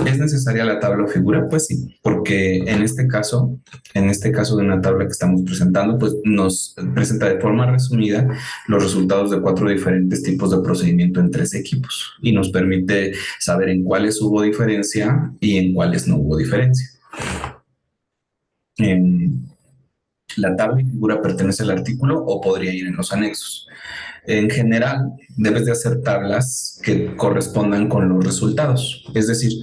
¿Es necesaria la tabla o figura? Pues sí, porque en este caso de una tabla que estamos presentando, pues nos presenta de forma resumida los resultados de 4 diferentes tipos de procedimiento en 3 equipos y nos permite saber en cuáles hubo diferencia y en cuáles no hubo diferencia. En la tabla y figura pertenece al artículo o podría ir en los anexos. En general, debes de hacer tablas que correspondan con los resultados. Es decir,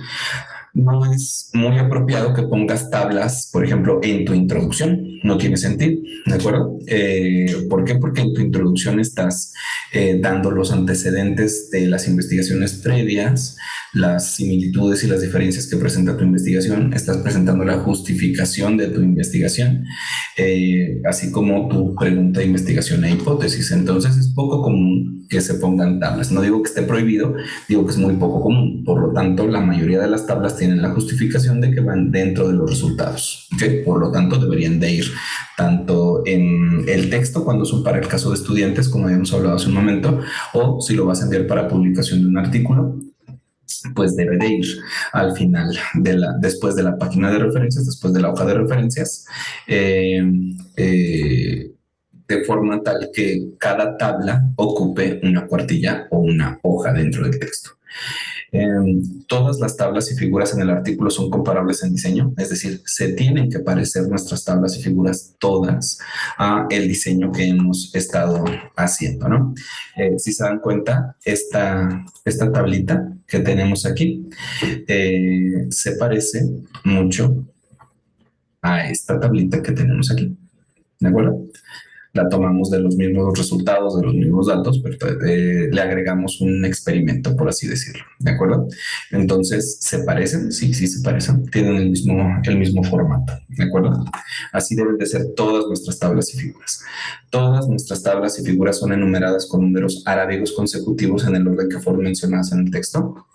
no es muy apropiado que pongas tablas, por ejemplo, en tu introducción. No tiene sentido, ¿de acuerdo? ¿Por qué? Porque en tu introducción estás dando los antecedentes de las investigaciones previas, las similitudes y las diferencias que presenta tu investigación. Estás presentando la justificación de tu investigación, así como tu pregunta de investigación e hipótesis. Entonces es poco común que se pongan tablas. No digo que esté prohibido, digo que es muy poco común. Por lo tanto, la mayoría de las tablas tienen la justificación de que van dentro de los resultados. ¿Okay? Por lo tanto, deberían de ir tanto en el texto, cuando son para el caso de estudiantes, como habíamos hablado hace un momento, o si lo vas a enviar para publicación de un artículo, pues debe de ir al final, después de la página de referencias, después de la hoja de referencias, eh, eh, de forma tal que cada tabla ocupe una cuartilla o una hoja dentro del texto. Todas las tablas y figuras en el artículo son comparables en diseño, es decir, se tienen que parecer nuestras tablas y figuras todas a el diseño que hemos estado haciendo, ¿no? Si se dan cuenta, esta tablita que tenemos aquí se parece mucho a esta tablita que tenemos aquí, ¿de acuerdo? La tomamos de los mismos resultados, de los mismos datos, pero le agregamos un experimento, por así decirlo, ¿de acuerdo? Entonces, ¿se parecen? Sí, sí se parecen, tienen el mismo formato, ¿de acuerdo? Así deben de ser todas nuestras tablas y figuras. Todas nuestras tablas y figuras son enumeradas con números arábigos consecutivos en el orden que fueron mencionadas en el texto.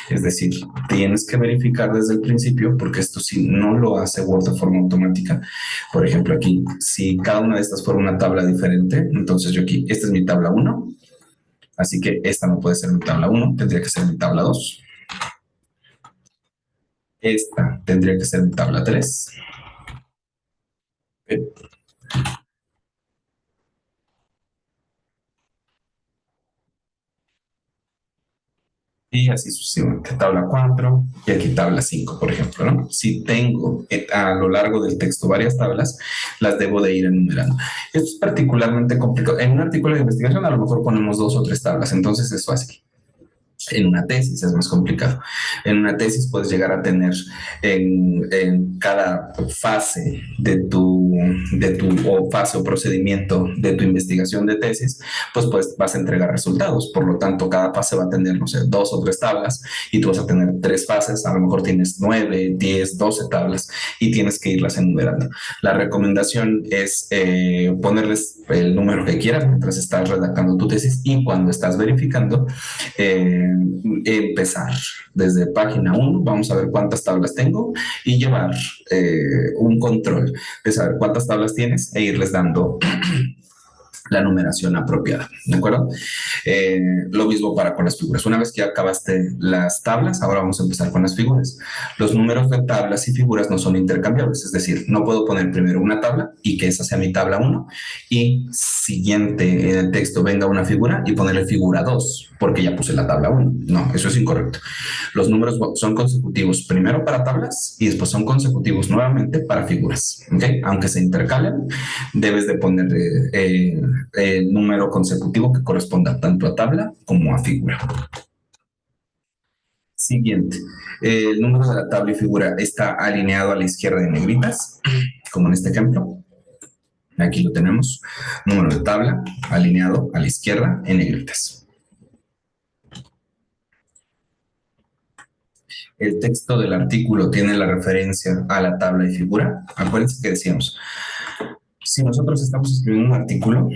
Es decir, tienes que verificar desde el principio, porque esto sí no lo hace Word de forma automática. Por ejemplo, aquí, si cada una de estas fuera una tabla diferente, entonces yo aquí, esta es mi tabla 1, así que esta no puede ser mi tabla 1, tendría que ser mi tabla 2. Esta tendría que ser mi tabla 3. Y así sucesivamente, tabla 4 y aquí tabla 5, por ejemplo, ¿no? Si tengo a lo largo del texto varias tablas, las debo de ir enumerando. Esto es particularmente complicado. En un artículo de investigación a lo mejor ponemos 2 o 3 tablas, entonces es fácil. En una tesis es más complicado. En una tesis puedes llegar a tener en cada fase de tu o fase o procedimiento de tu investigación de tesis, pues vas a entregar resultados. Por lo tanto, cada fase va a tener, no sé, 2 o 3 tablas y tú vas a tener 3 fases. A lo mejor tienes 9, 10, 12 tablas y tienes que irlas enumerando. La recomendación es ponerles el número que quieras mientras estás redactando tu tesis y cuando estás verificando, empezar desde página 1, vamos a ver cuántas tablas tengo y llevar un control de saber cuántas tablas tienes e irles dando la numeración apropiada, ¿de acuerdo? Lo mismo para con las figuras. Una vez que ya acabaste las tablas, ahora vamos a empezar con las figuras. Los números de tablas y figuras no son intercambiables, es decir, no puedo poner primero una tabla y que esa sea mi tabla uno y siguiente en el texto venga una figura y ponerle figura 2 porque ya puse la tabla uno. No, eso es incorrecto. Los números son consecutivos primero para tablas y después son consecutivos nuevamente para figuras, ¿ok? Aunque se intercalen, debes de poner el número consecutivo que corresponda tanto a tabla como a figura. Siguiente, el número de la tabla y figura está alineado a la izquierda en negritas, como en este ejemplo. Aquí lo tenemos, número de tabla alineado a la izquierda en negritas. El texto del artículo tiene la referencia a la tabla y figura. Acuérdense que decíamos, si nosotros estamos escribiendo un artículo,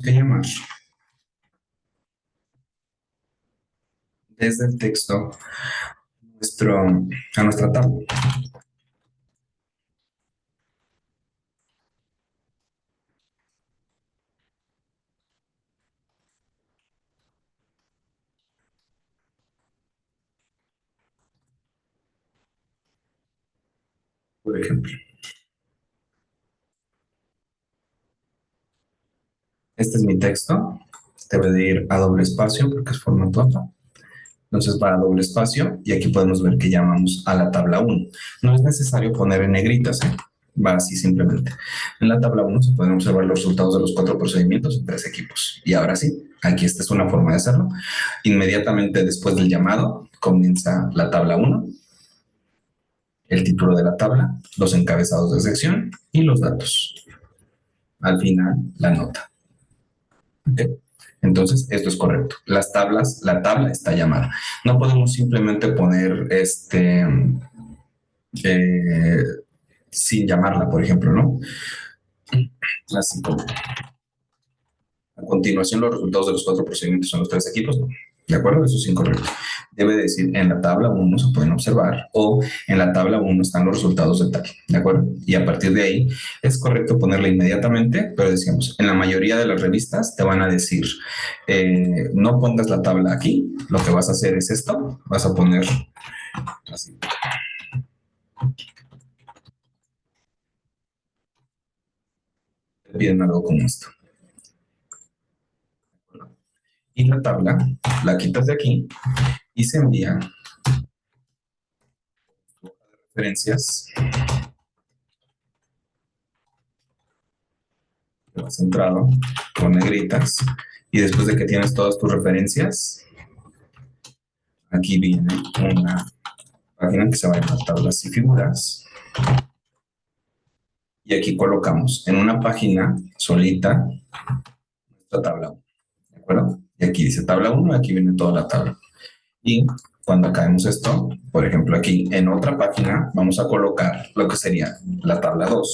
que llamar desde el texto a nuestra tabla. Por ejemplo, este es mi texto, debe de ir a doble espacio porque es formato APA. Entonces va a doble espacio y aquí podemos ver que llamamos a la tabla 1. No es necesario poner en negritas, ¿eh? Va así simplemente. En la tabla 1 se pueden observar los resultados de los 4 procedimientos en 3 equipos. Y ahora sí, aquí esta es una forma de hacerlo. Inmediatamente después del llamado comienza la tabla 1, el título de la tabla, los encabezados de sección y los datos. Al final, la nota. ¿Okay? Entonces, esto es correcto. Las tablas, la tabla está llamada. No podemos simplemente poner eh, sin llamarla, por ejemplo, ¿no? Así como, a continuación, los resultados de los 4 procedimientos son los 3 equipos, ¿no? ¿De acuerdo? Eso es incorrecto. Debe decir, en la tabla 1 se pueden observar o en la tabla 1 están los resultados de tal, ¿de acuerdo? Y a partir de ahí es correcto ponerla inmediatamente, pero decíamos, en la mayoría de las revistas te van a decir, no pongas la tabla aquí, lo que vas a hacer es esto, vas a poner así. Te piden algo como esto. Y la tabla la quitas de aquí y se envía referencias centrado con negritas y después de que tienes todas tus referencias, aquí viene una página que se va a llamar tablas y figuras y aquí colocamos en una página solita nuestra tabla 1, ¿de acuerdo? Y aquí dice tabla 1 y aquí viene toda la tabla. Y cuando acabemos esto, por ejemplo aquí en otra página vamos a colocar lo que sería la tabla 2.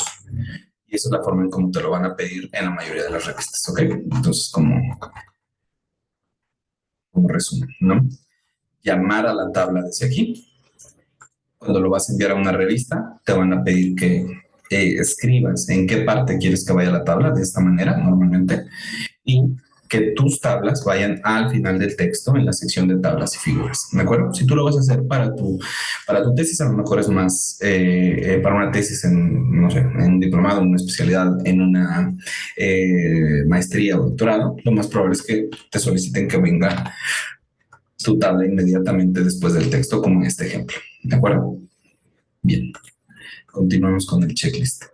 Y esa es la forma en cómo te lo van a pedir en la mayoría de las revistas, ¿ok? Entonces, como resumen, ¿no? Llamar a la tabla desde aquí. Cuando lo vas a enviar a una revista, te van a pedir que escribas en qué parte quieres que vaya la tabla, de esta manera, normalmente, y que tus tablas vayan al final del texto en la sección de tablas y figuras, ¿de acuerdo? Si tú lo vas a hacer para tu tesis, a lo mejor es más para una tesis en, no sé, en un diplomado, en una especialidad, en una maestría o doctorado, lo más probable es que te soliciten que venga tu tabla inmediatamente después del texto, como en este ejemplo, ¿de acuerdo? Bien, continuamos con el checklist.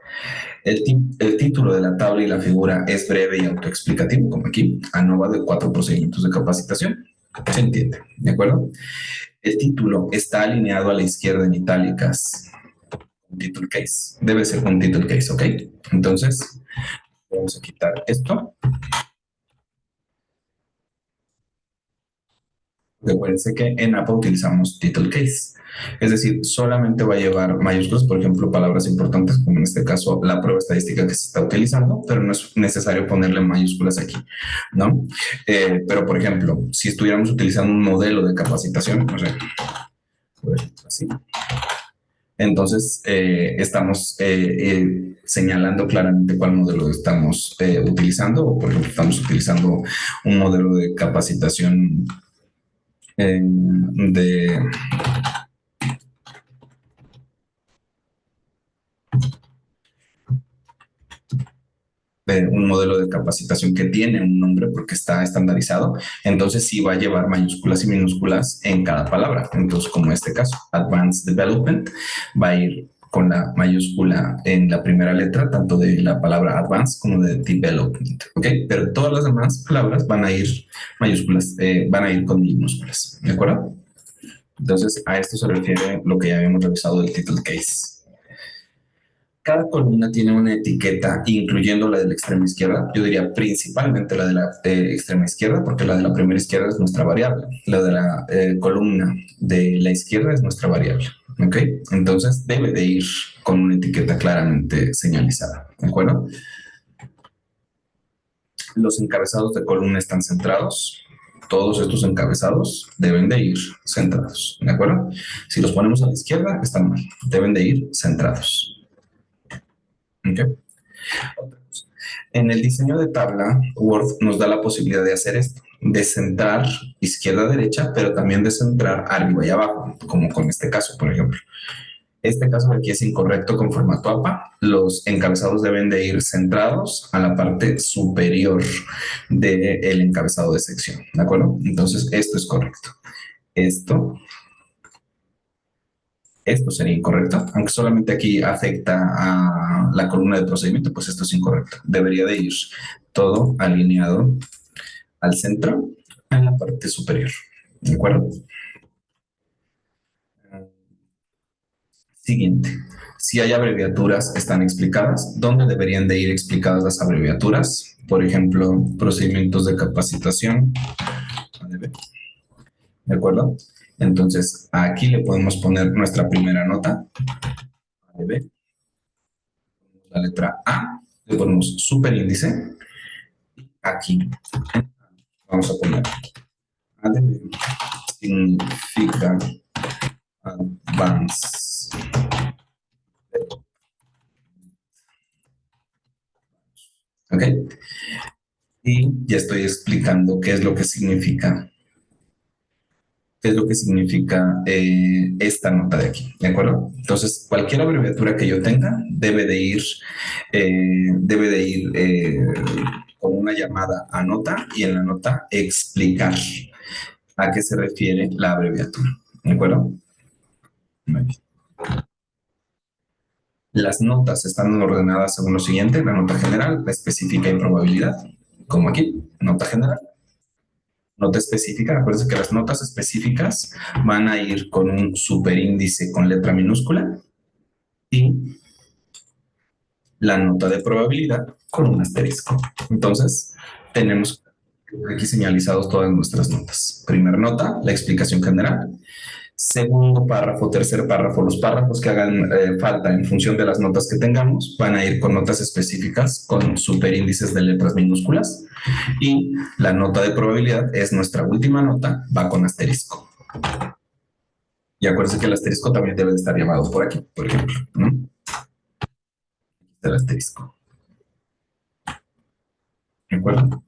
El título de la tabla y la figura es breve y autoexplicativo, como aquí, ANOVA de 4 procedimientos de capacitación. Se entiende, ¿de acuerdo? El título está alineado a la izquierda en itálicas. Un title case. Debe ser un title case, ¿ok? Entonces, vamos a quitar esto. Recuérdense que en APA utilizamos title case. Es decir, solamente va a llevar mayúsculas, por ejemplo, palabras importantes, como en este caso la prueba estadística que se está utilizando, pero no es necesario ponerle mayúsculas aquí, ¿no? Pero, por ejemplo, si estuviéramos utilizando un modelo de capacitación, o sea, así, entonces estamos señalando claramente cuál modelo estamos utilizando, o por ejemplo, estamos utilizando un modelo de capacitación de un modelo de capacitación que tiene un nombre porque está estandarizado, entonces sí va a llevar mayúsculas y minúsculas en cada palabra. Entonces, como en este caso, Advanced Development va a ir con la mayúscula en la primera letra, tanto de la palabra advanced como de development, ¿ok? Pero todas las demás palabras van a ir mayúsculas, van a ir con minúsculas, ¿de acuerdo? Entonces, a esto se refiere lo que ya habíamos revisado del title case. Cada columna tiene una etiqueta, incluyendo la de la extrema izquierda. Yo diría principalmente la de la extrema izquierda, porque la de la primera izquierda es nuestra variable. La de la columna de la izquierda es nuestra variable. ¿Ok? Entonces debe de ir con una etiqueta claramente señalizada. ¿De acuerdo? Los encabezados de columna están centrados. Todos estos encabezados deben de ir centrados. ¿De acuerdo? Si los ponemos a la izquierda, están mal. Deben de ir centrados. ¿Ok? En el diseño de tabla, Word nos da la posibilidad de hacer esto, de centrar izquierda a derecha, pero también de centrar arriba y abajo, como con este caso, por ejemplo. Este caso aquí es incorrecto con formato APA. Los encabezados deben de ir centrados a la parte superior del encabezado de sección, ¿de acuerdo? Entonces, esto es correcto. Esto sería incorrecto, aunque solamente aquí afecta a la columna de procedimiento, pues esto es incorrecto. Debería de ir todo alineado al centro en la parte superior. ¿De acuerdo? Siguiente. Si hay abreviaturas, están explicadas. ¿Dónde deberían de ir explicadas las abreviaturas? Por ejemplo, procedimientos de capacitación. ¿De acuerdo? Entonces, aquí le podemos poner nuestra primera nota. La letra A, le ponemos superíndice. Aquí vamos a poner ADB significa advance. ¿Ok? Y ya estoy explicando qué es lo que significa, esta nota de aquí, ¿de acuerdo? Entonces, cualquier abreviatura que yo tenga debe de ir con una llamada a nota y en la nota explicar a qué se refiere la abreviatura, ¿de acuerdo? Muy bien. Las notas están ordenadas según lo siguiente: la nota general, la específica y probabilidad, como aquí, nota general. Nota específica, acuérdense que las notas específicas van a ir con un superíndice con letra minúscula y la nota de probabilidad con un asterisco. Entonces, tenemos aquí señalizados todas nuestras notas. Primera nota, la explicación general. Segundo párrafo, tercer párrafo, los párrafos que hagan falta en función de las notas que tengamos van a ir con notas específicas con superíndices de letras minúsculas y la nota de probabilidad es nuestra última nota, va con asterisco. Y acuérdense que el asterisco también debe de estar llamado por aquí, por ejemplo, ¿no? El asterisco. ¿De acuerdo?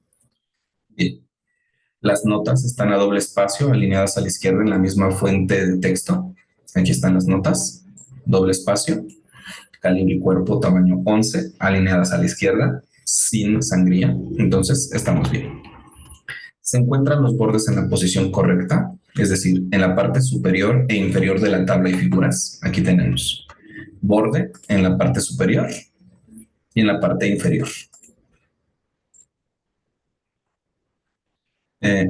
Bien. Las notas están a doble espacio, alineadas a la izquierda en la misma fuente de texto. Aquí están las notas, doble espacio, calibre y cuerpo, tamaño 11, alineadas a la izquierda, sin sangría. Entonces, estamos bien. Se encuentran los bordes en la posición correcta, es decir, en la parte superior e inferior de la tabla y figuras. Aquí tenemos borde en la parte superior y en la parte inferior.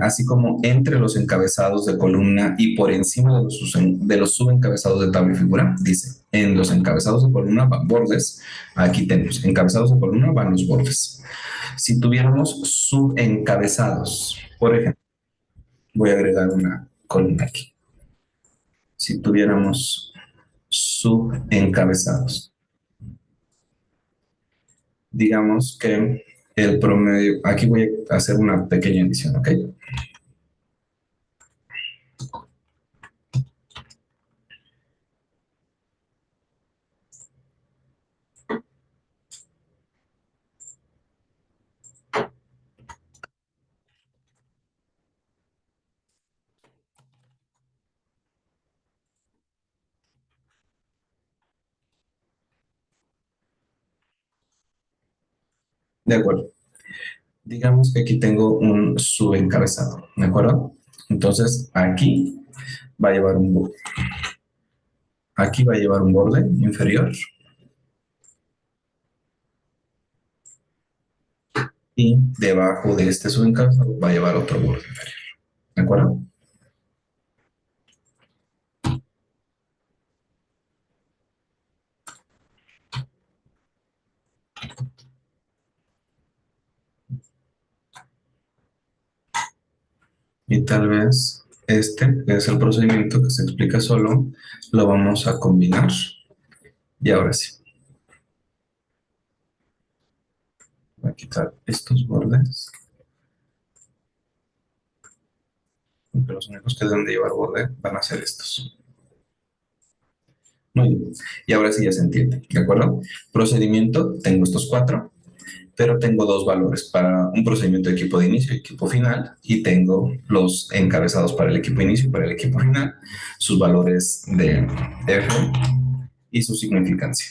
Así como entre los encabezados de columna y por encima de los subencabezados de tabla y figura, dice, en los encabezados de columna van bordes, aquí tenemos, encabezados de columna van los bordes. Si tuviéramos subencabezados, por ejemplo, voy a agregar una columna aquí. Si tuviéramos subencabezados, digamos que el promedio, aquí voy a hacer una pequeña edición, ¿ok? De acuerdo. Digamos que aquí tengo un subencabezado, ¿de acuerdo? Entonces, aquí va a llevar un borde. Aquí va a llevar un borde inferior y debajo de este subencabezado va a llevar otro borde inferior, ¿de acuerdo? Y tal vez este, que es el procedimiento que se explica solo, lo vamos a combinar. Y ahora sí, voy a quitar estos bordes, porque los únicos que deben de llevar borde van a ser estos. Muy bien. Y ahora sí ya se entiende, ¿de acuerdo? Procedimiento, tengo estos cuatro, pero tengo dos valores para un procedimiento de equipo de inicio y equipo final, y tengo los encabezados para el equipo de inicio y para el equipo final, sus valores de F y su significancia.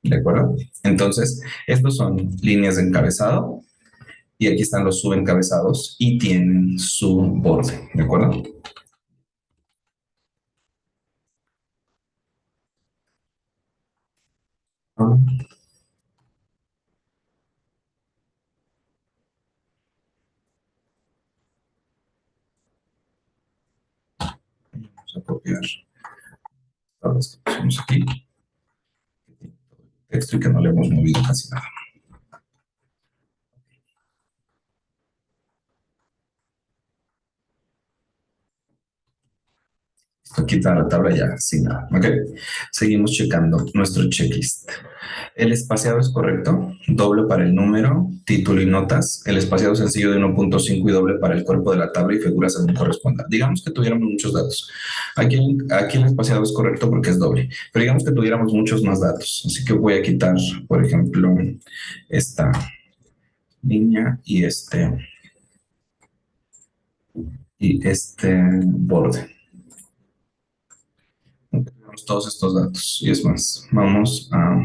¿De acuerdo? Entonces, estos son líneas de encabezado y aquí están los subencabezados y tienen su borde. ¿De acuerdo? Vamos a copiar las que pusimos aquí. Texto y que no le hemos movido casi nada. Aquí está la tabla ya sin nada. ¿Ok? Seguimos checando nuestro checklist. El espaciado es correcto, doble para el número, título y notas. El espaciado sencillo de 1.5 y doble para el cuerpo de la tabla y figuras según corresponda. Digamos que tuviéramos muchos datos. Aquí el espaciado es correcto porque es doble, pero digamos que tuviéramos muchos más datos. Así que voy a quitar, por ejemplo, esta línea y este borde. Tenemos todos estos datos. Y es más, vamos a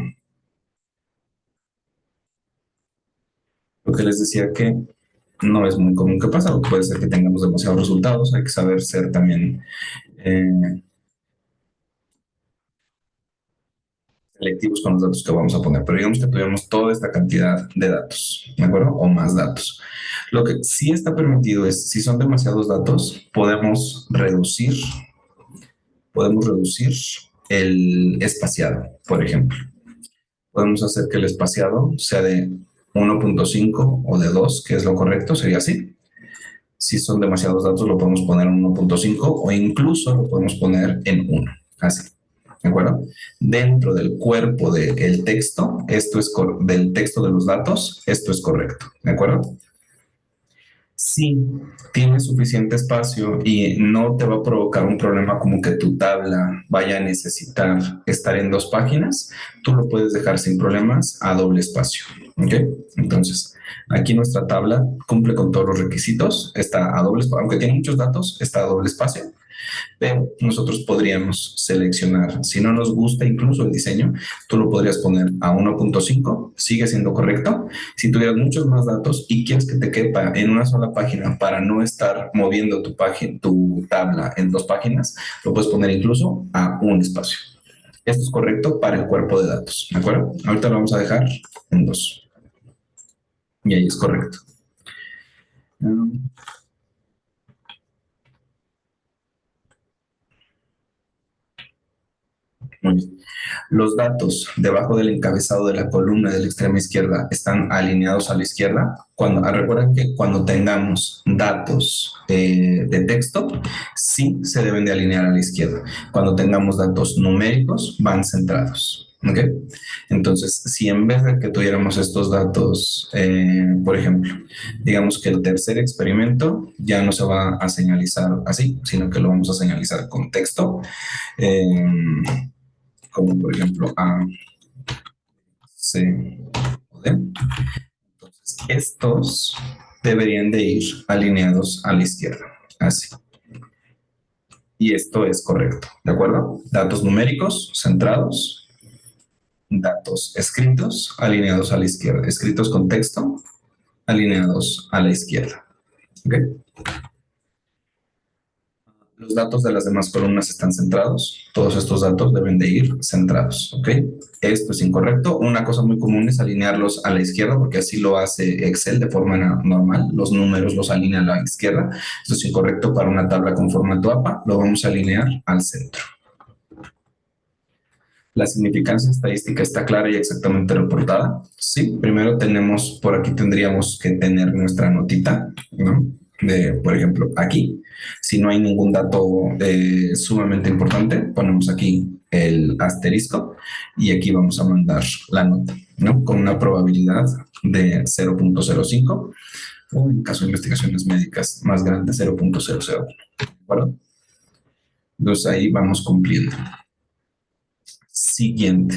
lo que les decía que no es muy común que pasa, o puede ser que tengamos demasiados resultados, hay que saber ser también eh, selectivos con los datos que vamos a poner, pero digamos que tuviéramos toda esta cantidad de datos, ¿de acuerdo? O más datos. Lo que sí está permitido es, si son demasiados datos, podemos reducir el espaciado, por ejemplo. Podemos hacer que el espaciado sea de 1.5 o de 2, que es lo correcto, sería así. Si son demasiados datos, lo podemos poner en 1.5 o incluso lo podemos poner en 1, así. ¿De acuerdo? Dentro del cuerpo del texto, esto es del texto de los datos, esto es correcto. ¿De acuerdo? Si tienes suficiente espacio y no te va a provocar un problema como que tu tabla vaya a necesitar estar en dos páginas, tú lo puedes dejar sin problemas a doble espacio. ¿Ok? Entonces, aquí nuestra tabla cumple con todos los requisitos, está a doble espacio, aunque tiene muchos datos, está a doble espacio, pero nosotros podríamos seleccionar, si no nos gusta incluso el diseño, tú lo podrías poner a 1.5, sigue siendo correcto. Si tuvieras muchos más datos y quieres que te quepa en una sola página para no estar moviendo tu tabla en dos páginas, lo puedes poner incluso a un espacio. Esto es correcto para el cuerpo de datos, ¿de acuerdo? Ahorita lo vamos a dejar en dos. Y ahí es correcto. Muy bien. Los datos debajo del encabezado de la columna de la extrema izquierda están alineados a la izquierda. Recuerden que cuando tengamos datos de texto, sí se deben de alinear a la izquierda. Cuando tengamos datos numéricos, van centrados. ¿Ok? Entonces, si en vez de que tuviéramos estos datos, por ejemplo, digamos que el tercer experimento ya no se va a señalizar así, sino que lo vamos a señalizar con texto. Eh, como por ejemplo A, C o D. Entonces, estos deberían de ir alineados a la izquierda, así. Y esto es correcto, ¿de acuerdo? Datos numéricos centrados, datos escritos alineados a la izquierda, escritos con texto alineados a la izquierda. ¿Ok? Los datos de las demás columnas están centrados. Todos estos datos deben de ir centrados, ¿ok? Esto es incorrecto. Una cosa muy común es alinearlos a la izquierda, porque así lo hace Excel de forma normal. Los números los alinea a la izquierda. Esto es incorrecto para una tabla con formato APA. Lo vamos a alinear al centro. La significancia estadística está clara y exactamente reportada. Sí, primero tenemos, por aquí tendríamos que tener nuestra notita, ¿no? De, por ejemplo, aquí. Si no hay ningún dato sumamente importante, ponemos aquí el asterisco y aquí vamos a mandar la nota, ¿no? Con una probabilidad de 0.05 o en caso de investigaciones médicas más grande 0.001. ¿De acuerdo? Entonces ahí vamos cumpliendo. Siguiente.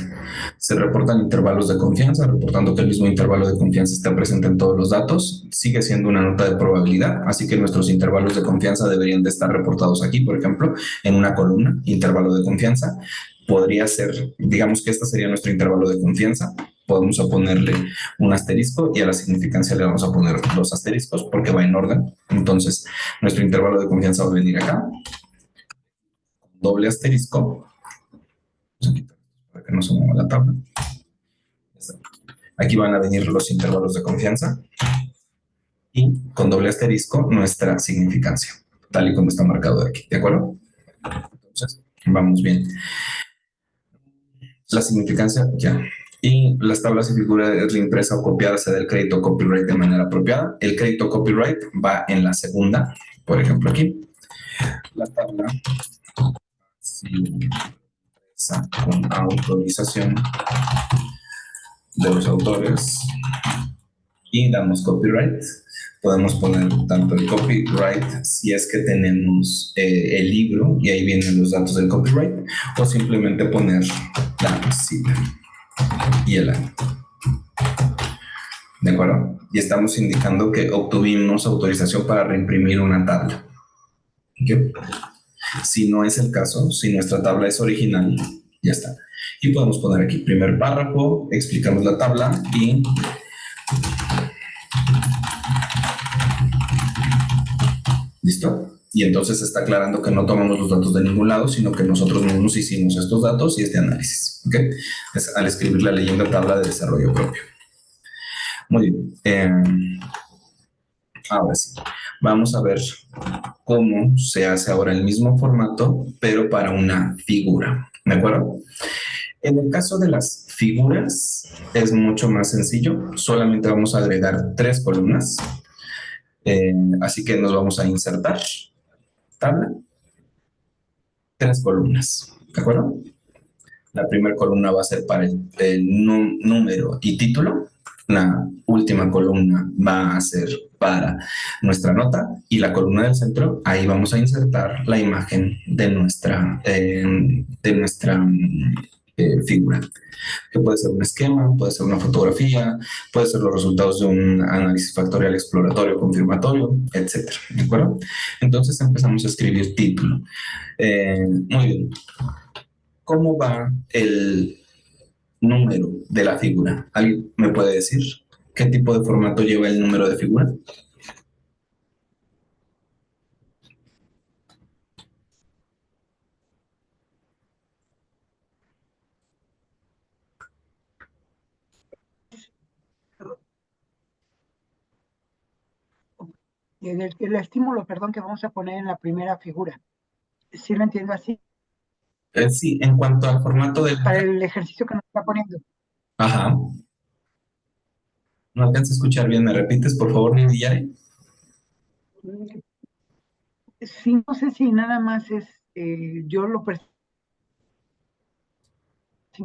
Se reportan intervalos de confianza, reportando que el mismo intervalo de confianza está presente en todos los datos. Sigue siendo una nota de probabilidad, así que nuestros intervalos de confianza deberían de estar reportados aquí, por ejemplo, en una columna, intervalo de confianza. Podría ser, digamos que este sería nuestro intervalo de confianza. Podemos ponerle un asterisco y a la significancia le vamos a poner dos asteriscos porque va en orden. Entonces, nuestro intervalo de confianza va a venir acá, doble asterisco. Para que no se mueva la tabla. Aquí van a venir los intervalos de confianza y con doble asterisco nuestra significancia, tal y como está marcado de aquí, ¿de acuerdo? Entonces, vamos bien. La significancia, ya. Y las tablas y figuras reimpresa o copiada se da el crédito copyright de manera apropiada. El crédito copyright va en la segunda, por ejemplo aquí. La tabla si impresa con autorización de los autores y damos copyright. Podemos poner tanto el copyright si es que tenemos el libro y ahí vienen los datos del copyright, o simplemente poner la cita y el año. ¿De acuerdo? Y estamos indicando que obtuvimos autorización para reimprimir una tabla. ¿Okay? Si no es el caso, si nuestra tabla es original, ya está. Y podemos poner aquí primer párrafo, explicamos la tabla y ¿listo? Y entonces está aclarando que no tomamos los datos de ningún lado, sino que nosotros mismos hicimos estos datos y este análisis. ¿Ok? Es al escribir la leyenda tabla de desarrollo propio. Muy bien. Ahora sí. Vamos a ver cómo se hace ahora el mismo formato, pero para una figura. ¿De acuerdo? En el caso de las figuras, es mucho más sencillo. Solamente vamos a agregar 3 columnas. Así que nos vamos a insertar tabla, 3 columnas. ¿De acuerdo? La primera columna va a ser para el número y título. La última columna va a ser para nuestra nota y la columna del centro, ahí vamos a insertar la imagen de nuestra figura, que puede ser un esquema, puede ser una fotografía, puede ser los resultados de un análisis factorial exploratorio, confirmatorio, etcétera. ¿De acuerdo? Entonces empezamos a escribir título. Muy bien. ¿Cómo va el número de la figura? ¿Alguien me puede decir qué tipo de formato lleva el número de figura? El estímulo, perdón, que vamos a poner en la primera figura. ¿Sí lo entiendo así? Sí, en cuanto al formato de para letra. el ejercicio que nos está poniendo. Ajá. No alcanzo a escuchar bien. ¿Me repites, por favor, Nidia Yare? Sí, no sé si nada más es, yo lo percibo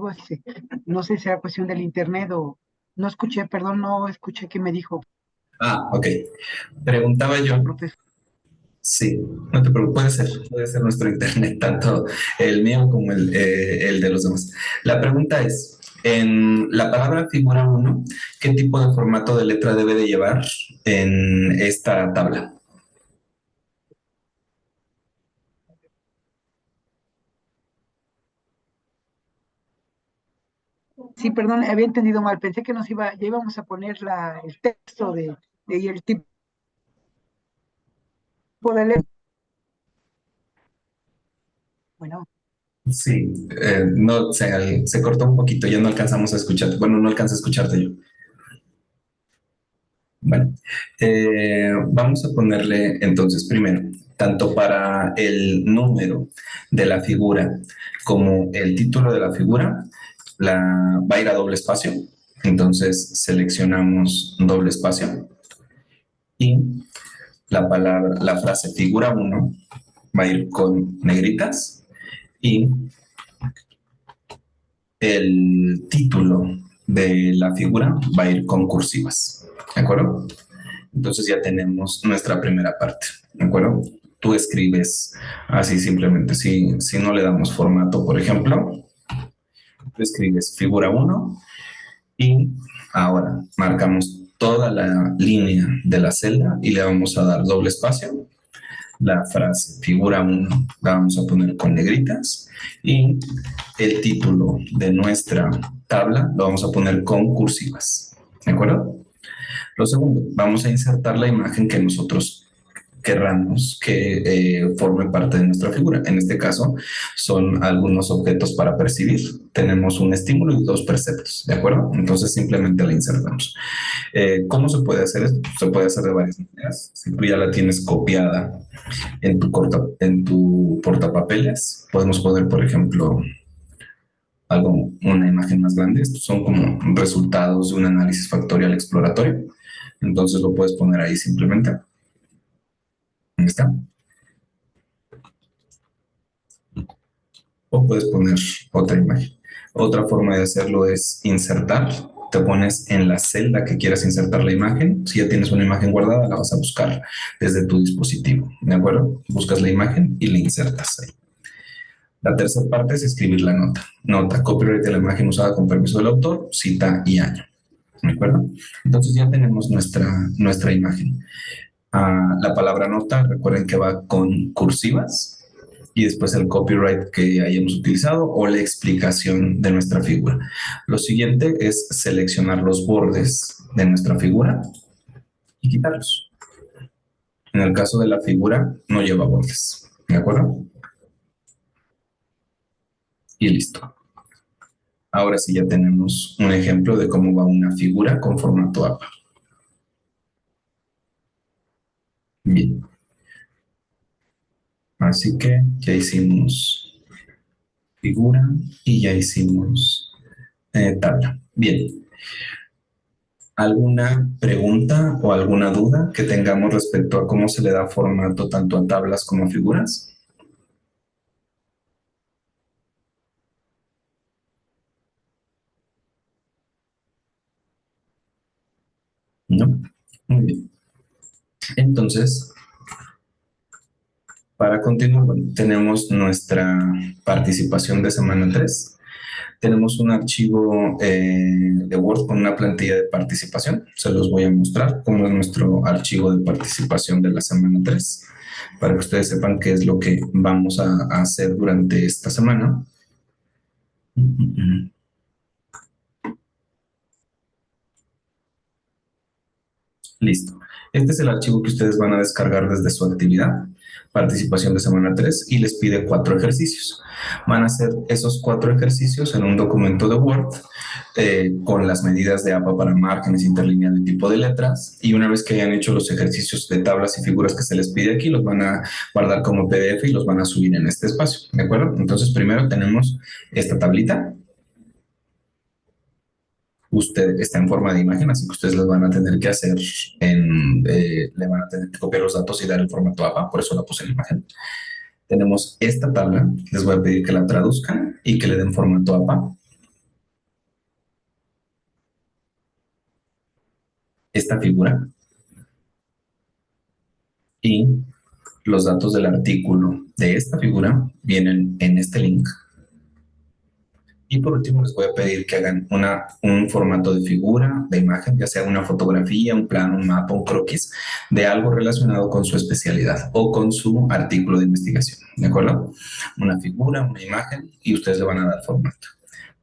así, no sé si sea cuestión del internet o no escuché, perdón, no escuché qué me dijo Ah, ok. Preguntaba yo. el profesor. Sí, no te preocupes, puede ser nuestro internet, tanto el mío como el de los demás. La pregunta es, en la palabra figura uno, ¿qué tipo de formato de letra debe de llevar en esta tabla? Sí, perdón, había entendido mal, pensé que ya íbamos a poner el texto y el tipo de letra. Bueno, Sí, no, se cortó un poquito, ya no alcanzamos a escucharte. Bueno, no alcanzo a escucharte yo. Bueno, vamos a ponerle entonces primero, tanto para el número de la figura como el título de la figura, va a ir a doble espacio. Entonces seleccionamos doble espacio y la frase figura uno va a ir con negritas y el título de la figura va a ir con cursivas. ¿De acuerdo? Entonces ya tenemos nuestra primera parte, ¿de acuerdo? Tú escribes así simplemente, si no le damos formato, por ejemplo, tú escribes figura uno y ahora marcamos toda la línea de la celda y le vamos a dar doble espacio. La frase figura uno la vamos a poner con negritas y el título de nuestra tabla lo vamos a poner con cursivas, ¿de acuerdo? Lo segundo, vamos a insertar la imagen que nosotros querramos que forme parte de nuestra figura. En este caso, son algunos objetos para percibir. Tenemos un estímulo y dos perceptos, ¿de acuerdo? Entonces, simplemente la insertamos. ¿Cómo se puede hacer esto? Se puede hacer de varias maneras. Si tú ya la tienes copiada en tu portapapeles, podemos poner, por ejemplo, una imagen más grande. Estos son como resultados de un análisis factorial exploratorio. Entonces lo puedes poner ahí simplemente. Ahí está. O puedes poner otra imagen. Otra forma de hacerlo es insertar. Te pones en la celda que quieras insertar la imagen. Si ya tienes una imagen guardada, la vas a buscar desde tu dispositivo. ¿De acuerdo? Buscas la imagen y la insertas ahí. La tercera parte es escribir la nota. Nota, copyright de la imagen usada con permiso del autor, cita y año. ¿De acuerdo? Entonces ya tenemos nuestra imagen. La palabra nota, recuerden que va con cursivas y después el copyright que hayamos utilizado o la explicación de nuestra figura. Lo siguiente es seleccionar los bordes de nuestra figura y quitarlos. En el caso de la figura, no lleva bordes. ¿De acuerdo? Y listo. Ahora sí ya tenemos un ejemplo de cómo va una figura con formato APA. Bien. Así que ya hicimos figura y ya hicimos tabla. Bien. ¿Alguna pregunta o alguna duda que tengamos respecto a cómo se le da formato tanto a tablas como a figuras? ¿No? Muy bien. Entonces, para continuar, bueno, tenemos nuestra participación de semana 3. Tenemos un archivo de Word con una plantilla de participación. Se los voy a mostrar cómo es nuestro archivo de participación de la semana 3, para que ustedes sepan qué es lo que vamos a hacer durante esta semana. Listo. Este es el archivo que ustedes van a descargar desde su actividad participación de semana 3 y les pide 4 ejercicios. Van a hacer esos 4 ejercicios en un documento de Word con las medidas de APA para márgenes, interlineal y tipo de letras. Y una vez que hayan hecho los ejercicios de tablas y figuras que se les pide aquí, los van a guardar como PDF y los van a subir en este espacio. ¿De acuerdo? Entonces, primero tenemos esta tablita. Usted está en forma de imagen, así que ustedes les van a tener que hacer le van a tener que copiar los datos y dar el formato APA, por eso la puse en imagen. Tenemos esta tabla, les voy a pedir que la traduzcan y que le den formato APA. Esta figura y los datos del artículo de esta figura vienen en este link. Y por último les voy a pedir que hagan un formato de figura, de imagen, ya sea una fotografía, un plano, un mapa, un croquis, de algo relacionado con su especialidad o con su artículo de investigación, ¿de acuerdo? Una figura, una imagen y ustedes le van a dar formato.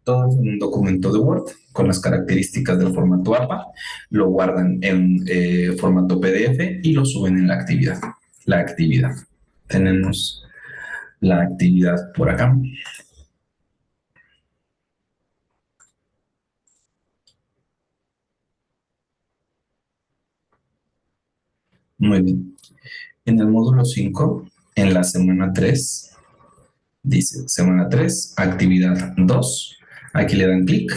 Todo en un documento de Word con las características del formato APA, lo guardan en formato PDF y lo suben en la actividad. La actividad. Tenemos la actividad por acá. Muy bien. En el módulo 5, en la semana 3, dice semana 3, actividad 2. Aquí le dan clic.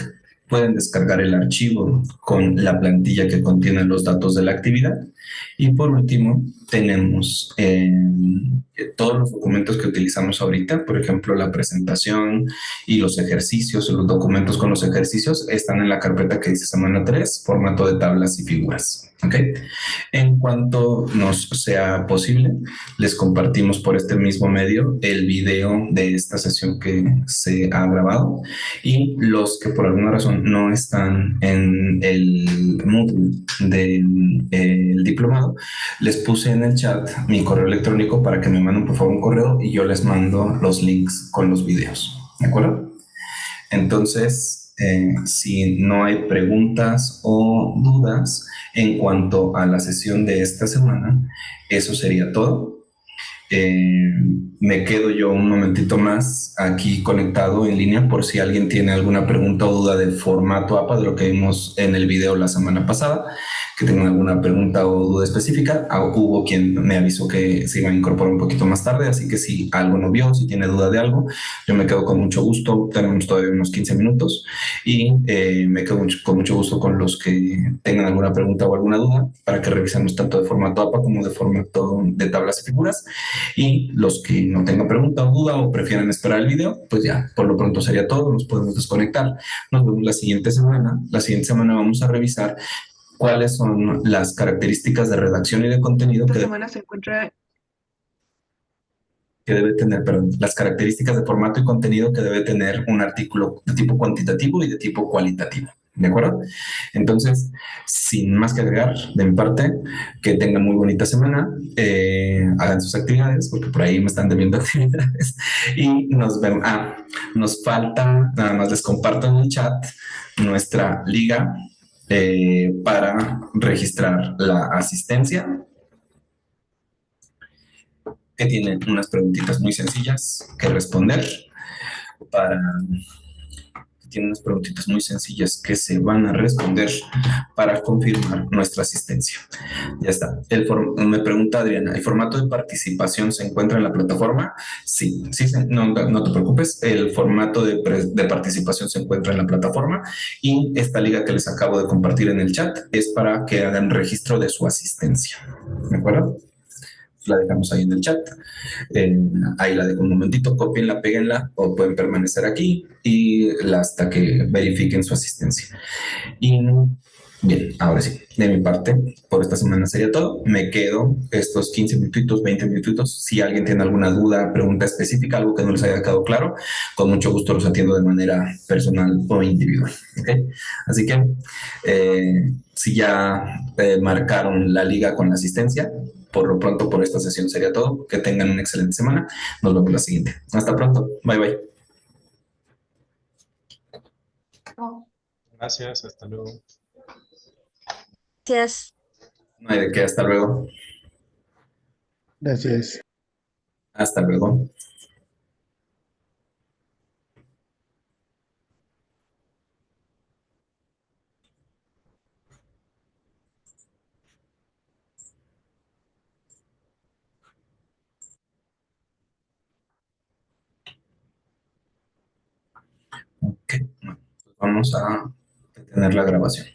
Pueden descargar el archivo con la plantilla que contiene los datos de la actividad. Y por último, tenemos todos los documentos que utilizamos ahorita, por ejemplo, la presentación y los ejercicios, los documentos con los ejercicios están en la carpeta que dice semana 3, formato de tablas y figuras. ¿Ok? En cuanto nos sea posible, les compartimos por este mismo medio el video de esta sesión que se ha grabado y los que por alguna razón no están en el módulo del diplomado, les puse en el chat mi correo electrónico para que me manden por favor un correo y yo les mando los links con los videos. ¿De acuerdo? Entonces, si no hay preguntas o dudas en cuanto a la sesión de esta semana, eso sería todo. Me quedo yo un momentito más aquí conectado en línea por si alguien tiene alguna pregunta o duda de formato APA de lo que vimos en el video la semana pasada, que tengan alguna pregunta o duda específica. Hubo quien me avisó que se iba a incorporar un poquito más tarde, así que si algo no vio, si tiene duda de algo, yo me quedo con mucho gusto. Tenemos todavía unos 15 minutos y me quedo con mucho gusto con los que tengan alguna pregunta o alguna duda para que revisemos tanto de formato APA como de formato de tablas y figuras. Y los que no tengan pregunta o duda o prefieran esperar el video, pues ya, por lo pronto sería todo, nos podemos desconectar. Nos vemos la siguiente semana. La siguiente semana vamos a revisar cuáles son las características de redacción y de contenido Esta semana se encuentra que debe tener, perdón, las características de formato y contenido que debe tener un artículo de tipo cuantitativo y de tipo cualitativo. ¿De acuerdo? Entonces, sin más que agregar de mi parte, que tengan muy bonita semana, hagan sus actividades, porque por ahí me están debiendo actividades, y nos vemos. Nos falta, nada más les comparto en el chat nuestra liga para registrar la asistencia, que tienen unas preguntitas muy sencillas que responder tiene unas preguntitas muy sencillas que se van a responder para confirmar nuestra asistencia. Ya está. Me pregunta Adriana, ¿el formato de participación se encuentra en la plataforma? Sí, no te preocupes. El formato de participación se encuentra en la plataforma y esta liga que les acabo de compartir en el chat es para que hagan registro de su asistencia. ¿De acuerdo? La dejamos ahí en el chat. Ahí la dejo un momentito, copienla, péguenla o pueden permanecer aquí y hasta que verifiquen su asistencia. Y bien, ahora sí, de mi parte, por esta semana sería todo. Me quedo estos 15 minutitos, 20 minutitos. Si alguien tiene alguna duda, pregunta específica, algo que no les haya quedado claro, con mucho gusto los atiendo de manera personal o individual. ¿Okay? Así que si ya marcaron la liga con la asistencia, por lo pronto por esta sesión sería todo. Que tengan una excelente semana. Nos vemos la siguiente. Hasta pronto. Bye, bye. Gracias, hasta luego. Gracias. No hay de qué. Hasta luego. Gracias. Hasta luego. Ok, bueno, pues vamos a detener la grabación.